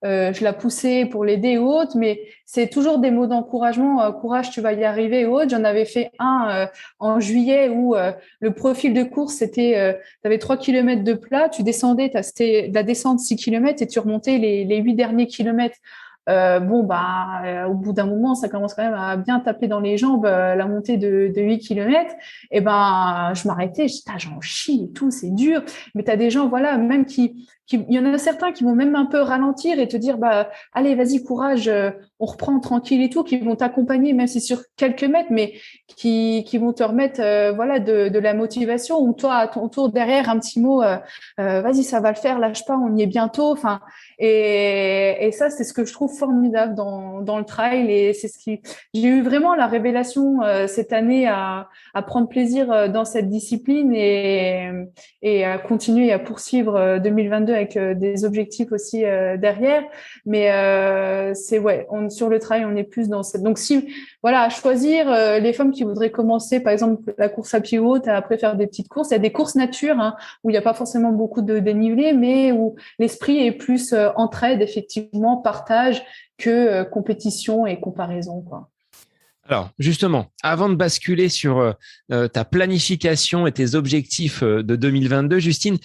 je la poussais pour l'aider et autres, mais c'est toujours des mots d'encouragement, courage, tu vas y arriver et autres. J'en avais fait un en juillet où le profil de course, c'était, tu avais 3 km de plat, tu descendais, c'était de la descente 6 km et tu remontais les 8 derniers kilomètres. Au bout d'un moment, ça commence quand même à bien taper dans les jambes, la montée de 8 km. Et je m'arrêtais, j'en chie et tout, c'est dur. Mais tu as des gens, voilà, même qui il y en a certains qui vont même un peu ralentir et te dire, bah, allez, vas-y, courage, on reprend tranquille et tout, qui vont t'accompagner, même si sur quelques mètres, mais qui vont te remettre, voilà, de la motivation, ou toi, à ton tour, derrière, un petit mot, vas-y, ça va le faire, lâche pas, on y est bientôt. Enfin, et ça, c'est ce que je trouve formidable dans le trail, et c'est ce qui, j'ai eu vraiment la révélation cette année à prendre plaisir dans cette discipline et à continuer à poursuivre 2022 avec des objectifs aussi derrière. Mais sur le trail, on est plus dans cette. Donc si voilà, à choisir les femmes qui voudraient commencer, par exemple la course à pied haute, et après faire des petites courses. Il y a des courses nature où il n'y a pas forcément beaucoup de dénivelé, mais où l'esprit est plus entraide, effectivement, partage que compétition et comparaison, quoi. Alors, justement, avant de basculer sur ta planification et tes objectifs de 2022, Justine,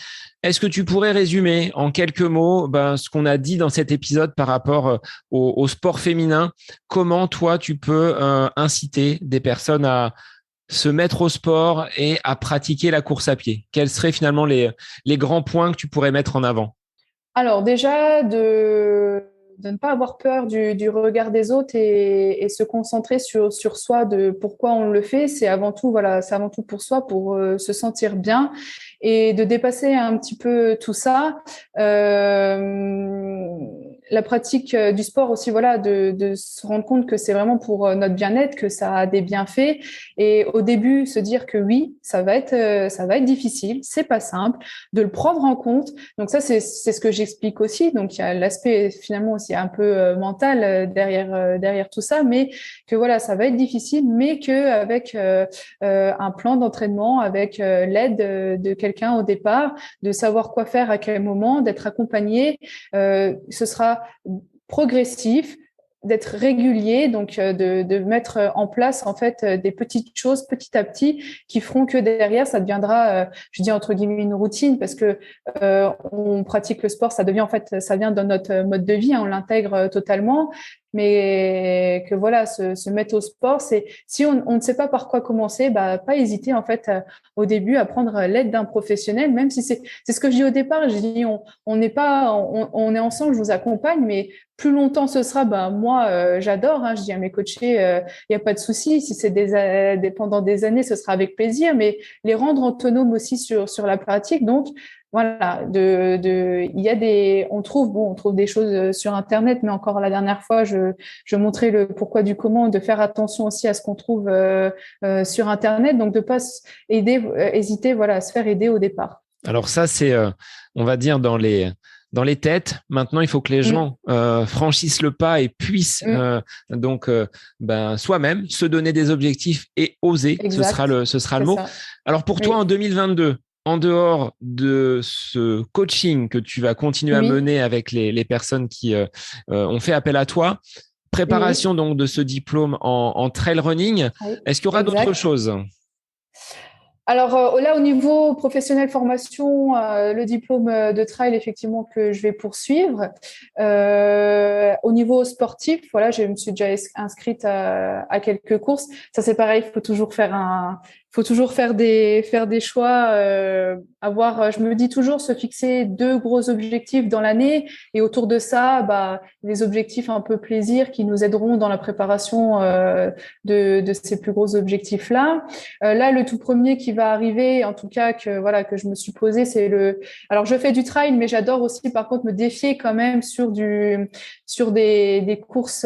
est-ce que tu pourrais résumer en quelques mots ce qu'on a dit dans cet épisode par rapport au sport féminin? Comment, toi, tu peux inciter des personnes à se mettre au sport et à pratiquer la course à pied? Quels seraient finalement les grands points que tu pourrais mettre en avant? Alors déjà, de ne pas avoir peur du regard des autres et se concentrer sur soi, de pourquoi on le fait. C'est avant tout, voilà, c'est avant tout pour soi, pour se sentir bien, et de dépasser un petit peu tout ça. La pratique du sport aussi, voilà, de se rendre compte que c'est vraiment pour notre bien-être, que ça a des bienfaits. Et au début, se dire que oui, ça va être difficile, c'est pas simple, de le prendre en compte. Donc ça, c'est ce que j'explique aussi. Donc il y a l'aspect finalement aussi un peu mental derrière tout ça, mais que voilà, ça va être difficile, mais que avec un plan d'entraînement, avec l'aide de quelqu'un au départ, de savoir quoi faire à quel moment, d'être accompagné, ce sera progressif, d'être régulier, donc de mettre en place en fait des petites choses petit à petit qui feront que derrière ça deviendra, je dis entre guillemets, une routine, parce que on pratique le sport, ça devient en fait, ça vient dans notre mode de vie, on l'intègre totalement. Mais que voilà, se mettre au sport, c'est si on ne sait pas par quoi commencer, bah pas hésiter en fait au début à prendre l'aide d'un professionnel, même si c'est ce que je dis au départ. Je dis on n'est pas on est ensemble, je vous accompagne, mais plus longtemps ce sera, bah moi j'adore, je dis à mes coachés, il y a pas de souci, si c'est pendant des années, ce sera avec plaisir, mais les rendre autonomes aussi sur la pratique. Donc voilà, il y a on trouve des choses sur Internet, mais encore la dernière fois, je montrais le pourquoi du comment, de faire attention aussi à ce qu'on trouve sur Internet, donc de pas hésiter, voilà, à se faire aider au départ. Alors ça, c'est, on va dire, dans les têtes. Maintenant, il faut que les gens franchissent le pas et puissent soi-même se donner des objectifs et oser. Exact. Ce sera le mot. Ça. Alors pour toi, en 2022, en dehors de ce coaching que tu vas continuer à mener avec les personnes qui ont fait appel à toi, préparation donc de ce diplôme en trail running, est-ce qu'il y aura d'autres choses? Alors là, au niveau professionnel formation, le diplôme de trail, effectivement, que je vais poursuivre. Au niveau sportif, voilà, je me suis déjà inscrite à quelques courses. Ça, c'est pareil, il faut toujours faire des choix, je me dis toujours se fixer 2 gros objectifs dans l'année, et autour de ça, les objectifs un peu plaisir qui nous aideront dans la préparation de ces plus gros objectifs-là. Là, le tout premier qui va arriver, en tout cas que je me suis posé, c'est alors je fais du trail, mais j'adore aussi par contre me défier quand même sur des courses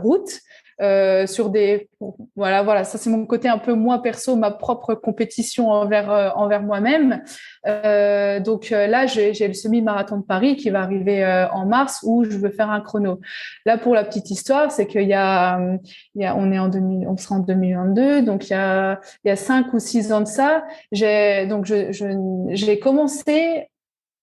route. Voilà, ça c'est mon côté un peu moins perso, ma propre compétition envers moi-même. Donc là, j'ai le semi-marathon de Paris qui va arriver en mars, où je veux faire un chrono. Là, pour la petite histoire, c'est qu'il on est on sera en 2022, donc il y a 5 ou 6 ans de ça, j'ai commencé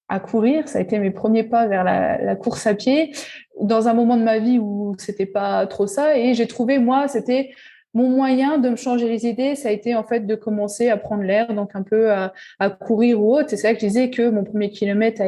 à courir. Ça a été mes premiers pas vers la course à pied, dans un moment de ma vie où c'était pas trop ça. Et j'ai trouvé, moi, c'était mon moyen de me changer les idées. Ça a été en fait de commencer à prendre l'air, donc un peu à courir ou autre. Et c'est là que je disais que mon premier kilomètre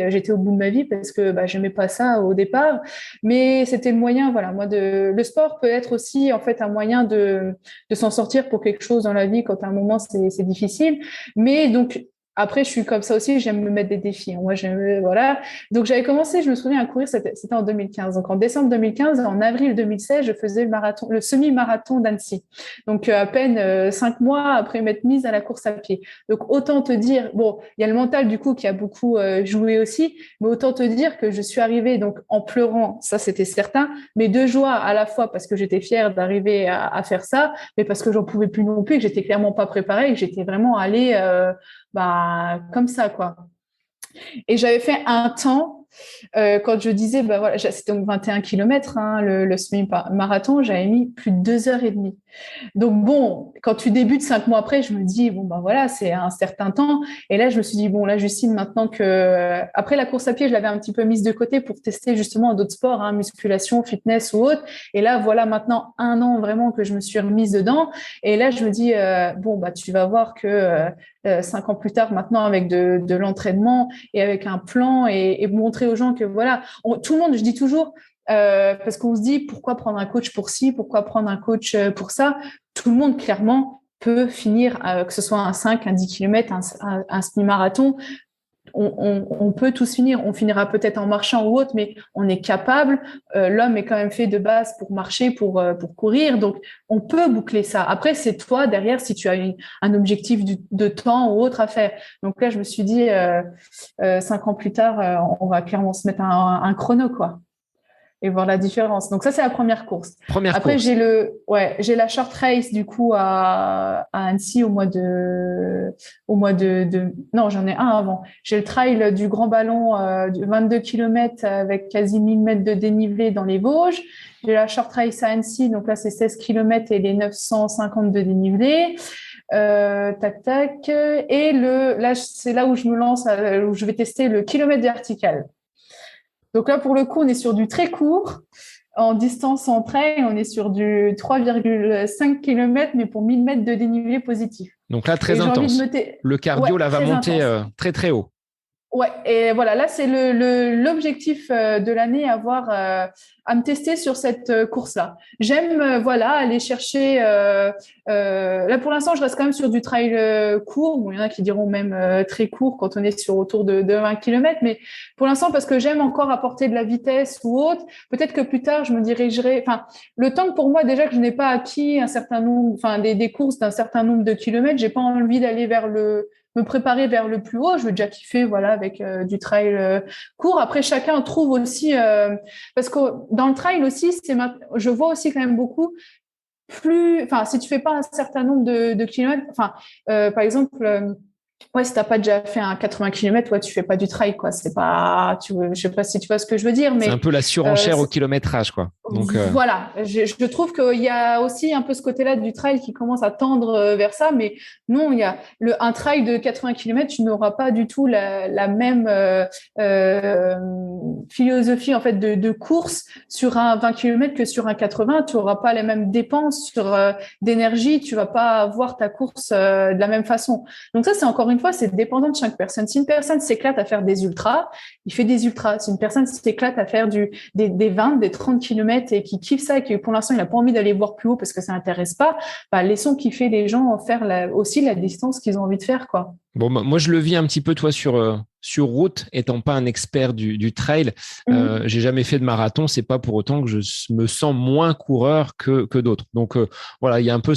j'étais au bout de ma vie, parce que j'aimais pas ça au départ. Mais c'était le moyen, voilà, le sport peut être aussi en fait un moyen de s'en sortir pour quelque chose dans la vie quand à un moment c'est difficile. Mais donc Après, je suis comme ça aussi, j'aime me mettre des défis. Moi, j'aime, voilà. Donc, j'avais commencé, je me souviens, à courir, c'était en 2015. Donc, en décembre 2015, en avril 2016, je faisais le semi-marathon d'Annecy. Donc, à peine 5 mois après m'être mise à la course à pied. Donc, autant te dire, bon, il y a le mental, du coup, qui a beaucoup joué aussi, mais autant te dire que je suis arrivée, donc, en pleurant, ça, c'était certain, mais de joie à la fois parce que j'étais fière d'arriver à faire ça, mais parce que j'en pouvais plus non plus, que j'étais clairement pas préparée, que j'étais vraiment allée, comme ça, quoi. Et j'avais fait un temps, quand je disais, bah voilà, c'était donc 21 km, hein, le semi-marathon, j'avais mis plus de 2 heures et demie. Donc bon, quand tu débutes 5 mois après, je me dis, bon, ben voilà, c'est un certain temps. Et là, je me suis dit, bon, là, Justine, maintenant que… Après la course à pied, je l'avais un petit peu mise de côté pour tester justement d'autres sports, hein, musculation, fitness ou autre. Et là, voilà, maintenant 1 an vraiment que je me suis remise dedans. Et là, je me dis, bon, bah, tu vas voir que 5 ans plus tard, maintenant, avec de l'entraînement et avec un plan et montrer aux gens que voilà, tout le monde, je dis toujours, parce qu'on se dit pourquoi prendre un coach pour ci, pourquoi prendre un coach pour ça. Tout le monde clairement peut finir, que ce soit un 5, un 10 km, un semi-marathon. On peut tous finir. On finira peut-être en marchant ou autre, mais on est capable. L'homme est quand même fait de base pour marcher, pour courir. Donc, on peut boucler ça. Après, c'est toi derrière si tu as un objectif de temps ou autre à faire. Donc là, je me suis dit, 5 ans plus tard, on va clairement se mettre un chrono, quoi, et voir la différence. Donc ça, c'est la première course. Après, j'ai la short race du coup à Annecy non, j'en ai un avant. J'ai le trail du Grand Ballon, de 22 km avec quasi 1000 mètres de dénivelé dans les Vosges. J'ai la short race à Annecy, donc là, c'est 16 km et les 950 de dénivelé. Tac, tac. Et là, c'est là où je me lance, où je vais tester le kilomètre vertical. Donc là, pour le coup, on est sur du très court. En distance en trail, on est sur du 3,5 km, mais pour 1000 mètres de dénivelé positif. Donc là, très intense. Le cardio, là, va monter très, très haut. Ouais, et voilà, là, c'est l'objectif de l'année, à me tester sur cette course-là. J'aime, voilà, aller chercher… là, pour l'instant, je reste quand même sur du trail court. Bon, il y en a qui diront même très court quand on est sur autour de 20 km. Mais pour l'instant, parce que j'aime encore apporter de la vitesse ou autre, peut-être que plus tard, je me dirigerai… Enfin, le temps que pour moi, déjà que je n'ai pas acquis un certain nombre… Enfin, des courses d'un certain nombre de kilomètres, j'ai pas envie d'aller me préparer vers le plus haut. Je veux déjà kiffer, voilà, avec du trail court. Après, chacun trouve aussi… parce que dans le trail aussi, je vois aussi quand même beaucoup… Enfin, si tu fais pas un certain nombre de kilomètres, enfin, par exemple… ouais, si t'as pas déjà fait un 80 km, ouais, tu fais pas du trail, quoi. C'est pas, je sais pas si tu vois ce que je veux dire, mais c'est un peu la surenchère au kilométrage, quoi. Donc voilà, je trouve qu'il y a aussi un peu ce côté-là du trail qui commence à tendre vers ça, mais non, il y a un trail de 80 km, tu n'auras pas du tout la même philosophie en fait de course sur un 20 km que sur un 80. Tu auras pas les mêmes dépenses d'énergie, tu vas pas voir ta course de la même façon. Donc ça, c'est encore une fois, c'est dépendant de chaque personne. Si une personne s'éclate à faire des ultras, il fait des ultras. Si une personne s'éclate à faire des 20, des 30 km et qui kiffe ça et qui, pour l'instant, il n'a pas envie d'aller voir plus haut parce que ça n'intéresse pas, bah, laissons kiffer les gens faire aussi la distance qu'ils ont envie de faire, quoi. Bon, moi, je le vis un petit peu, toi, sur route, étant pas un expert du trail. J'ai jamais fait de marathon. C'est pas pour autant que je me sens moins coureur que d'autres. Donc, voilà, il y a un peu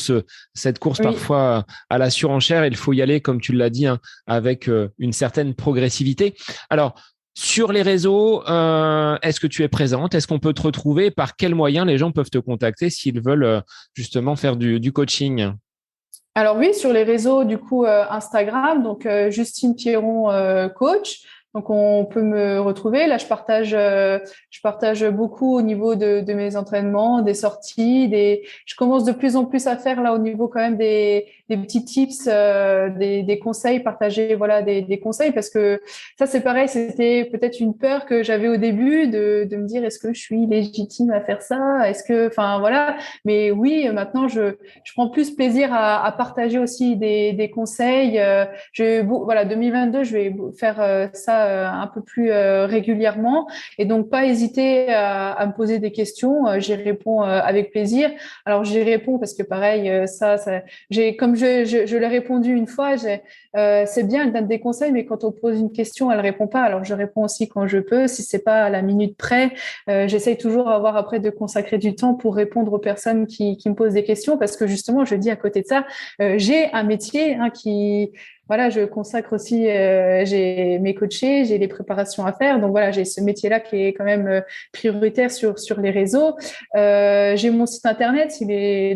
cette course parfois à la surenchère. Il faut y aller, comme tu l'as dit, hein, avec une certaine progressivité. Alors, sur les réseaux, est-ce que tu es présente? Est-ce qu'on peut te retrouver? Par quels moyens les gens peuvent te contacter s'ils veulent justement faire du coaching? Alors oui, sur les réseaux, du coup, Instagram, donc Justine Pierron, coach. Donc on peut me retrouver. Là, je partage beaucoup au niveau de mes entraînements, des sorties, je commence de plus en plus à faire là au niveau quand même des petits tips, des conseils, partager voilà des conseils, parce que ça c'est pareil, c'était peut-être une peur que j'avais au début de me dire est-ce que je suis légitime à faire ça, enfin voilà. Mais oui, maintenant je prends plus plaisir à partager aussi des conseils. Voilà, 2022, je vais faire ça ça un peu plus régulièrement. Et donc, pas hésiter à me poser des questions. J'y réponds avec plaisir. Alors, j'y réponds parce que pareil, comme je l'ai répondu une fois, c'est bien, elle donne des conseils, mais quand on pose une question, elle répond pas. Alors, je réponds aussi quand je peux. Si c'est pas à la minute près, j'essaye toujours après de consacrer du temps pour répondre aux personnes qui me posent des questions, parce que justement, je dis à côté de ça, j'ai un métier voilà, je consacre aussi, j'ai mes coachés, j'ai les préparations à faire. Donc voilà, j'ai ce métier-là qui est quand même prioritaire sur les réseaux. J'ai mon site internet,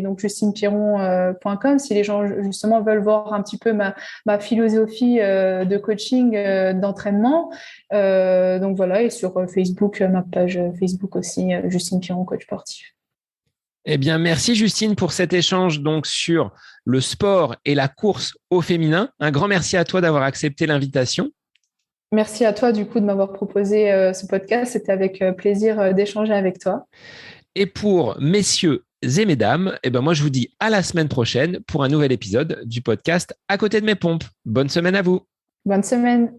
donc justinepiron.com, si les gens justement veulent voir un petit peu ma philosophie de coaching, d'entraînement. Donc voilà, et sur Facebook, ma page Facebook aussi, Justine Piron, coach sportif. Eh bien, merci Justine pour cet échange donc sur le sport et la course au féminin. Un grand merci à toi d'avoir accepté l'invitation. Merci à toi du coup de m'avoir proposé ce podcast. C'était avec plaisir d'échanger avec toi. Et pour messieurs et mesdames, moi je vous dis à la semaine prochaine pour un nouvel épisode du podcast À côté de mes pompes. Bonne semaine à vous. Bonne semaine.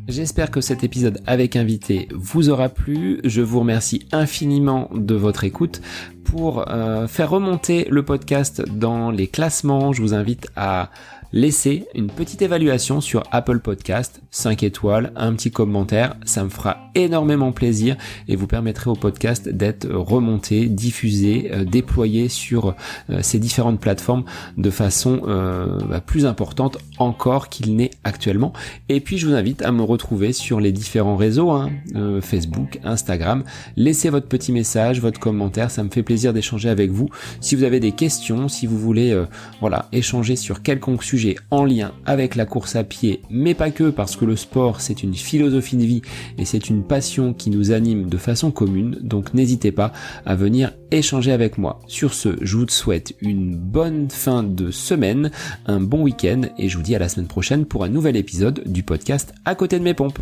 J'espère que cet épisode avec invité vous aura plu. Je vous remercie infiniment de votre écoute. Pour faire remonter le podcast dans les classements, je vous invite à laisser une petite évaluation sur Apple Podcast, 5 étoiles, un petit commentaire, ça me fera énormément plaisir et vous permettrez au podcast d'être remonté, diffusé, déployé sur ces différentes plateformes de façon plus importante encore qu'il n'est actuellement. Et puis je vous invite à me retrouver sur les différents réseaux, Facebook, Instagram. Laissez votre petit message, votre commentaire, ça me fait plaisir d'échanger avec vous. Si vous avez des questions, si vous voulez échanger sur quelconque sujet en lien avec la course à pied, mais pas que, parce que le sport c'est une philosophie de vie et c'est une passion qui nous anime de façon commune, donc n'hésitez pas à venir échanger avec moi. Sur ce, je vous souhaite une bonne fin de semaine, un bon week-end et je vous dis à la semaine prochaine pour un nouvel épisode du podcast À côté de mes pompes.